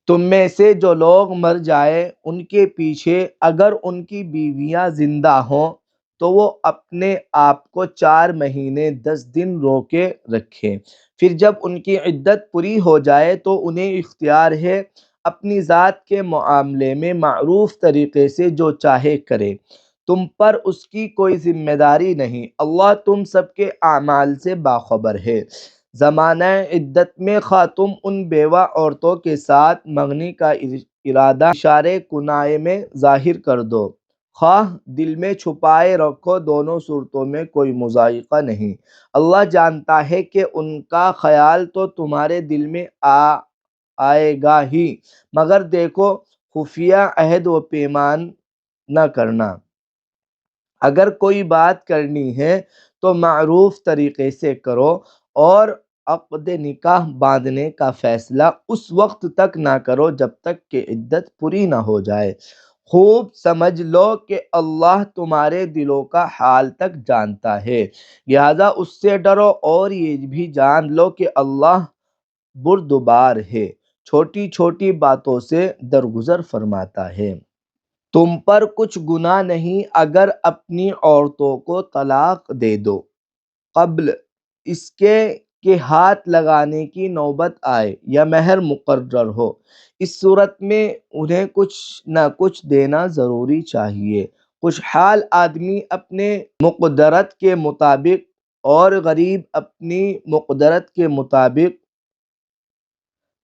تم میں سے جو لوگ مر جائیں ان کے پیچھے اگر ان کی بیویاں زندہ ہوں تو وہ اپنے آپ کو 4 مہینے 10 دن روکے رکھیں، پھر جب ان کی عدت پوری ہو جائے تو انہیں اختیار ہے اپنی ذات کے معاملے میں معروف طریقے سے جو چاہے کرے، تم پر اس کی کوئی ذمہ داری نہیں، اللہ تم سب کے اعمال سے باخبر ہے۔ زمانہ عدت میں خاتون ان بیوہ عورتوں کے ساتھ منگنی کا ارادہ اشارے کنائے میں ظاہر کر دو، خواہ دل میں چھپائے رکھو، دونوں صورتوں میں کوئی مذائقہ نہیں۔ اللہ جانتا ہے کہ ان کا خیال تو تمہارے دل میں آئے گا ہی، مگر دیکھو خفیہ عہد و پیمان نہ کرنا۔ اگر کوئی بات کرنی ہے تو معروف طریقے سے کرو، اور عقد نکاح باندھنے کا فیصلہ اس وقت تک نہ کرو جب تک کہ عدت پوری نہ ہو جائے۔ خوب سمجھ لو کہ اللہ تمہارے دلوں کا حال تک جانتا ہے، لہذا اس سے ڈرو، اور یہ بھی جان لو کہ اللہ بردبار ہے، چھوٹی چھوٹی باتوں سے درگزر فرماتا ہے۔ تم پر کچھ گناہ نہیں اگر اپنی عورتوں کو طلاق دے دو قبل اس کے کہ ہاتھ لگانے کی نوبت آئے یا مہر مقرر ہو۔ اس صورت میں انہیں کچھ نہ کچھ دینا ضروری چاہیے۔ خوشحال آدمی اپنے مقدرت کے مطابق اور غریب اپنی مقدرت کے مطابق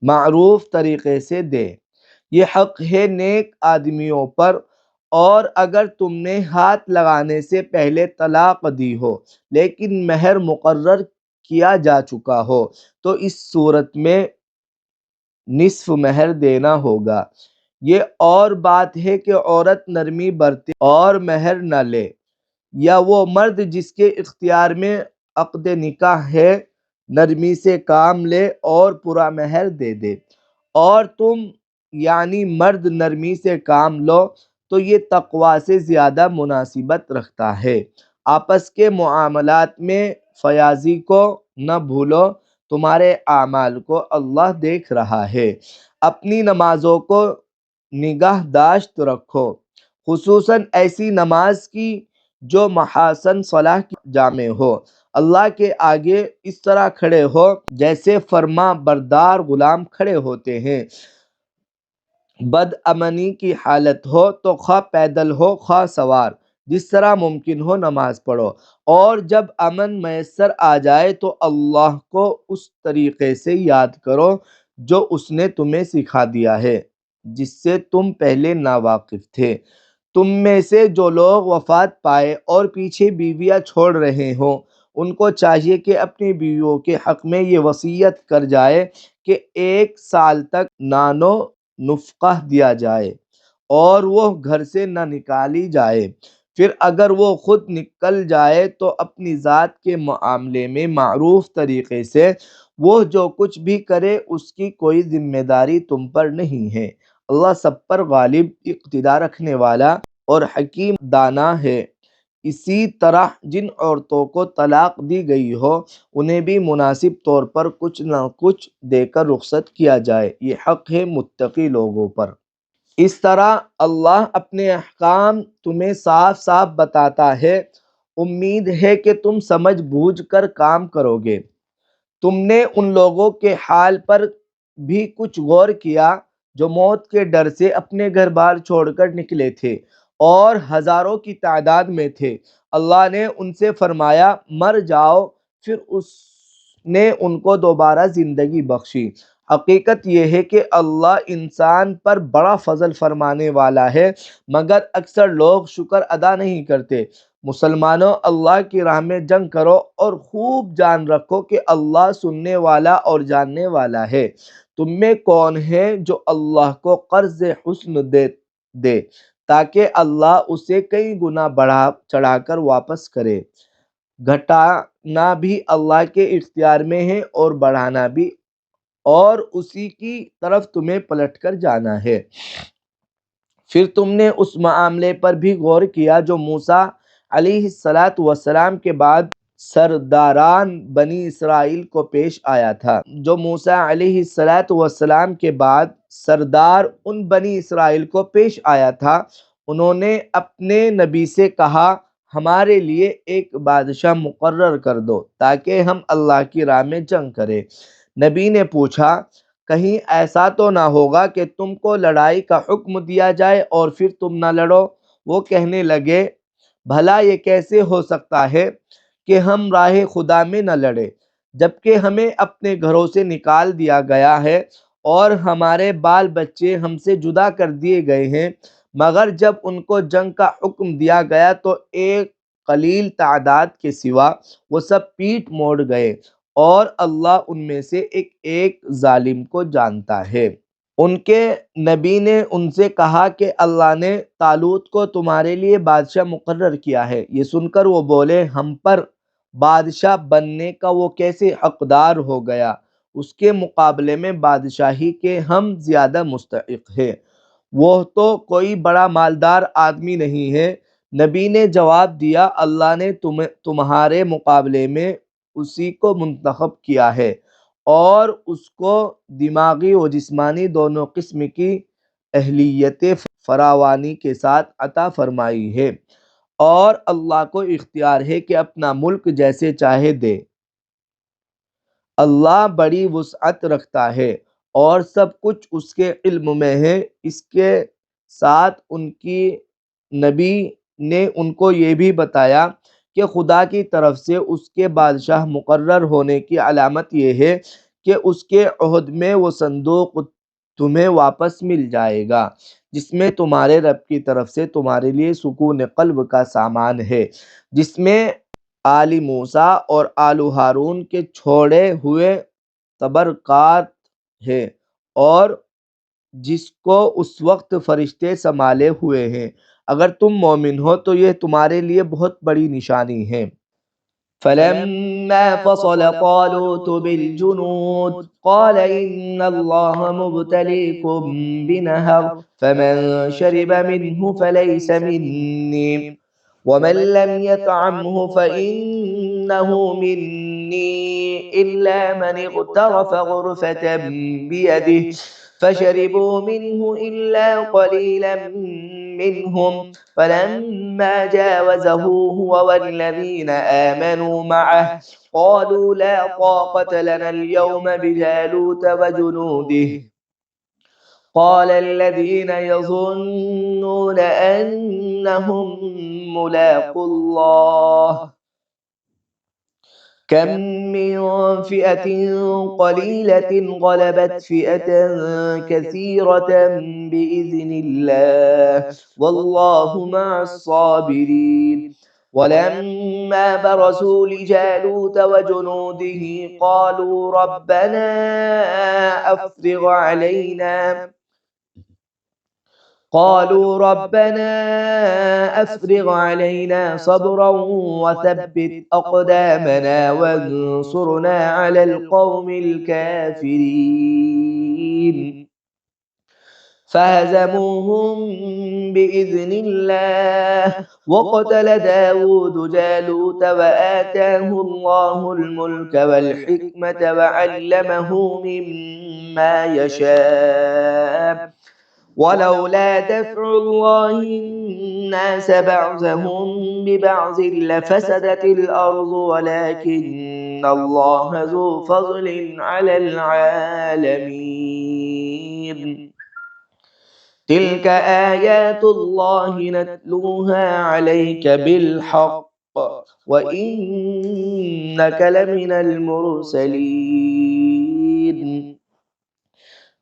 معروف طریقے سے دے، یہ حق ہے نیک آدمیوں پر۔ اور اگر تم نے ہاتھ لگانے سے پہلے طلاق دی ہو لیکن مہر مقرر کیا جا چکا ہو تو اس صورت میں نصف مہر دینا ہوگا۔ یہ اور بات ہے کہ عورت نرمی برتے اور مہر نہ لے، یا وہ مرد جس کے اختیار میں عقد نکاح ہے نرمی سے کام لے اور پورا مہر دے دے، اور تم یعنی مرد نرمی سے کام لو تو یہ تقوی سے زیادہ مناسبت رکھتا ہے۔ آپس کے معاملات میں فیاضی کو نہ بھولو، تمہارے اعمال کو اللہ دیکھ رہا ہے۔ اپنی نمازوں کو نگاہ داشت رکھو، خصوصاً ایسی نماز کی جو محاسن صلاح کی جامع ہو۔ اللہ کے آگے اس طرح کھڑے ہو جیسے فرما بردار غلام کھڑے ہوتے ہیں۔ بد امنی کی حالت ہو تو خواہ پیدل ہو خواہ سوار، جس طرح ممکن ہو نماز پڑھو، اور جب امن میسر آ جائے تو اللہ کو اس طریقے سے یاد کرو جو اس نے تمہیں سکھا دیا ہے جس سے تم پہلے ناواقف تھے۔ تم میں سے جو لوگ وفات پائے اور پیچھے بیویاں چھوڑ رہے ہوں ان کو چاہیے کہ اپنی بیویوں کے حق میں یہ وصیت کر جائے کہ 1 سال تک نان و نفقہ دیا جائے اور وہ گھر سے نہ نکالی جائے۔ پھر اگر وہ خود نکل جائے تو اپنی ذات کے معاملے میں معروف طریقے سے وہ جو کچھ بھی کرے اس کی کوئی ذمہ داری تم پر نہیں ہے۔ اللہ سب پر غالب، اقتدار رکھنے والا اور حکیم دانا ہے۔ اسی طرح جن عورتوں کو طلاق دی گئی ہو انہیں بھی مناسب طور پر کچھ نہ کچھ دے کر رخصت کیا جائے، یہ حق ہے متقی لوگوں پر۔ اس طرح اللہ اپنے احکام تمہیں صاف صاف بتاتا ہے، امید ہے کہ تم سمجھ بوجھ کر کام کرو گے۔ تم نے ان لوگوں کے حال پر بھی کچھ غور کیا جو موت کے ڈر سے اپنے گھر بار چھوڑ کر نکلے تھے اور ہزاروں کی تعداد میں تھے۔ اللہ نے ان سے فرمایا مر جاؤ، پھر اس نے ان کو دوبارہ زندگی بخشی۔ حقیقت یہ ہے کہ اللہ انسان پر بڑا فضل فرمانے والا ہے، مگر اکثر لوگ شکر ادا نہیں کرتے۔ مسلمانوں، اللہ کی راہ میں جنگ کرو اور خوب جان رکھو کہ اللہ سننے والا اور جاننے والا ہے۔ تم میں کون ہے جو اللہ کو قرض حسن دے تاکہ اللہ اسے کئی گنا بڑھا چڑھا کر واپس کرے؟ گھٹانا بھی اللہ کے اختیار میں ہے اور بڑھانا بھی، اور اسی کی طرف تمہیں پلٹ کر جانا ہے۔ پھر تم نے اس معاملے پر بھی غور کیا جو موسیٰ علیہ السلام کے بعد سرداران بنی اسرائیل کو پیش آیا تھا۔ جو موسیٰ علیہ السلام کے بعد سردار ان بنی اسرائیل کو پیش آیا تھا، انہوں نے اپنے نبی سے کہا ہمارے لیے ایک بادشاہ مقرر کر دو تاکہ ہم اللہ کی راہ میں جنگ کریں۔ نبی نے پوچھا کہیں ایسا تو نہ ہوگا کہ تم کو لڑائی کا حکم دیا جائے اور پھر تم نہ لڑو؟ وہ کہنے لگے بھلا یہ کیسے ہو سکتا ہے کہ ہم راہ خدا میں نہ لڑیں؟ جبکہ ہمیں اپنے گھروں سے نکال دیا گیا ہے اور ہمارے بال بچے ہم سے جدا کر دیے گئے ہیں، مگر جب ان کو جنگ کا حکم دیا گیا تو ایک قلیل تعداد کے سوا وہ سب پیٹ موڑ گئے، اور اللہ ان میں سے ایک ایک ظالم کو جانتا ہے۔ ان کے نبی نے ان سے کہا کہ اللہ نے طالوت کو تمہارے لیے بادشاہ مقرر کیا ہے۔ یہ سن کر وہ بولے، ہم پر بادشاہ بننے کا وہ کیسے حقدار ہو گیا؟ اس کے مقابلے میں بادشاہی کے ہم زیادہ مستحق ہیں، وہ تو کوئی بڑا مالدار آدمی نہیں ہے۔ نبی نے جواب دیا، اللہ نے تمہارے مقابلے میں اسی کو منتخب کیا ہے اور اس کو دماغی و جسمانی دونوں قسم کی اہلیت فراوانی کے ساتھ عطا فرمائی ہے، اور اللہ کو اختیار ہے کہ اپنا ملک جیسے چاہے دے۔ اللہ بڑی وسعت رکھتا ہے اور سب کچھ اس کے علم میں ہے۔ اس کے ساتھ ان کی نبی نے ان کو یہ بھی بتایا کہ خدا کی طرف سے اس کے بادشاہ مقرر ہونے کی علامت یہ ہے کہ اس کے عہد میں وہ صندوق تمہیں واپس مل جائے گا جس میں تمہارے رب کی طرف سے تمہارے لیے سکون قلب کا سامان ہے، جس میں آل موسیٰ اور آل ہارون کے چھوڑے ہوئے تبرکات ہے، اور جس کو اس وقت فرشتے سنبھالے ہوئے ہیں۔ اگر تم مومن ہو تو یہ تمہارے لیے بہت بڑی نشانی ہے۔ فلما فصل طالوت بالجنود قال إن الله مبتليكم بنهر فمن شرب منه فليس مني ومن لم يطعمه فإنه مني إلا من اغترف غرفة بيده فشربوا منه إلا قليلا منهم فلما جاوزه هو والذين آمنوا معه قالوا لا طاقة لنا اليوم بجالوت وجنوده قال الذين يظنون أنهم ملاقو الله كم من فئة قليلة غلبت فئة كثيرة بإذن الله والله مع الصابرين ولما برزوا لجالوت وجنوده قالوا ربنا أفرغ علينا صبرا وثبت أقدامنا وانصرنا على القوم الكافرين فهزموهم بإذن الله وقتل داود جالوت وآتاه الله الملك والحكمة وعلمه مما يشاء ولولا دفع الله الناس بعضهم ببعض لفسدت الأرض ولكن الله ذو فضل على العالمين تلك آيات الله نتلوها عليك بالحق وإنك لمن المرسلين۔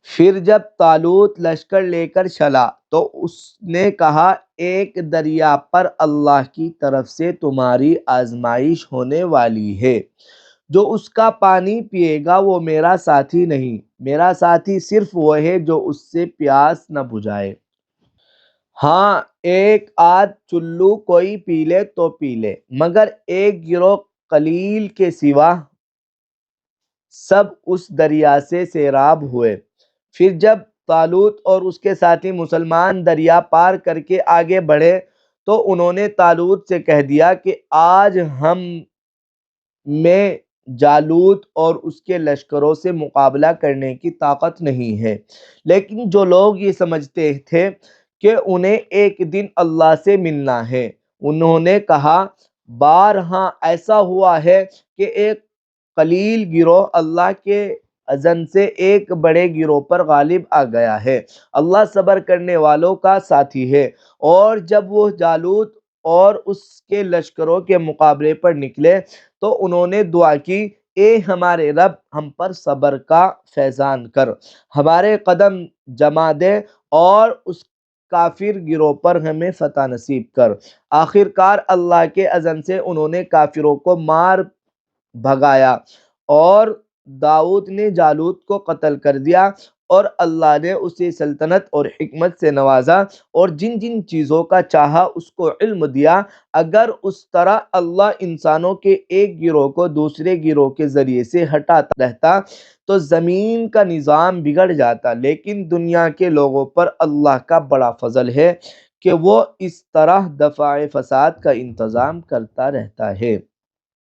پھر جب طالوت لشکر لے کر چلا تو اس نے کہا، ایک دریا پر اللہ کی طرف سے تمہاری آزمائش ہونے والی ہے، جو اس کا پانی پیے گا وہ میرا ساتھی نہیں، میرا ساتھی صرف وہ ہے جو اس سے پیاس نہ بجھائے۔ ہاں، ایک آدھ چلو کوئی پی لے تو پی لے، مگر ایک گروہ قلیل کے سوا سب اس دریا سے سیراب ہوئے۔ پھر جب طالوت اور اس کے ساتھی مسلمان دریا پار کر کے آگے بڑھے تو انہوں نے طالوت سے کہہ دیا کہ آج ہم میں جالوت اور اس کے لشکروں سے مقابلہ کرنے کی طاقت نہیں ہے۔ لیکن جو لوگ یہ سمجھتے تھے کہ انہیں ایک دن اللہ سے ملنا ہے، انہوں نے کہا، بارہا ایسا ہوا ہے کہ ایک قلیل گروہ اللہ کے اذن سے ایک بڑے گروہ پر غالب آ گیا ہے۔ اللہ صبر کرنے والوں کا ساتھی ہے۔ اور جب وہ جالوت اور اس کے لشکروں کے مقابلے پر نکلے تو انہوں نے دعا کی اے ہمارے رب ہم پر صبر کا فیضان کر، ہمارے قدم جما دے اور اس کافر گروہ پر ہمیں فتح نصیب کر۔ آخر کار اللہ کے اذن سے انہوں نے کافروں کو مار بھگایا اور داؤد نے جالوت کو قتل کر دیا، اور اللہ نے اسے سلطنت اور حکمت سے نوازا اور جن جن چیزوں کا چاہا اس کو علم دیا۔ اگر اس طرح اللہ انسانوں کے ایک گروہ کو دوسرے گروہ کے ذریعے سے ہٹاتا رہتا تو زمین کا نظام بگڑ جاتا، لیکن دنیا کے لوگوں پر اللہ کا بڑا فضل ہے کہ وہ اس طرح دفاع فساد کا انتظام کرتا رہتا ہے۔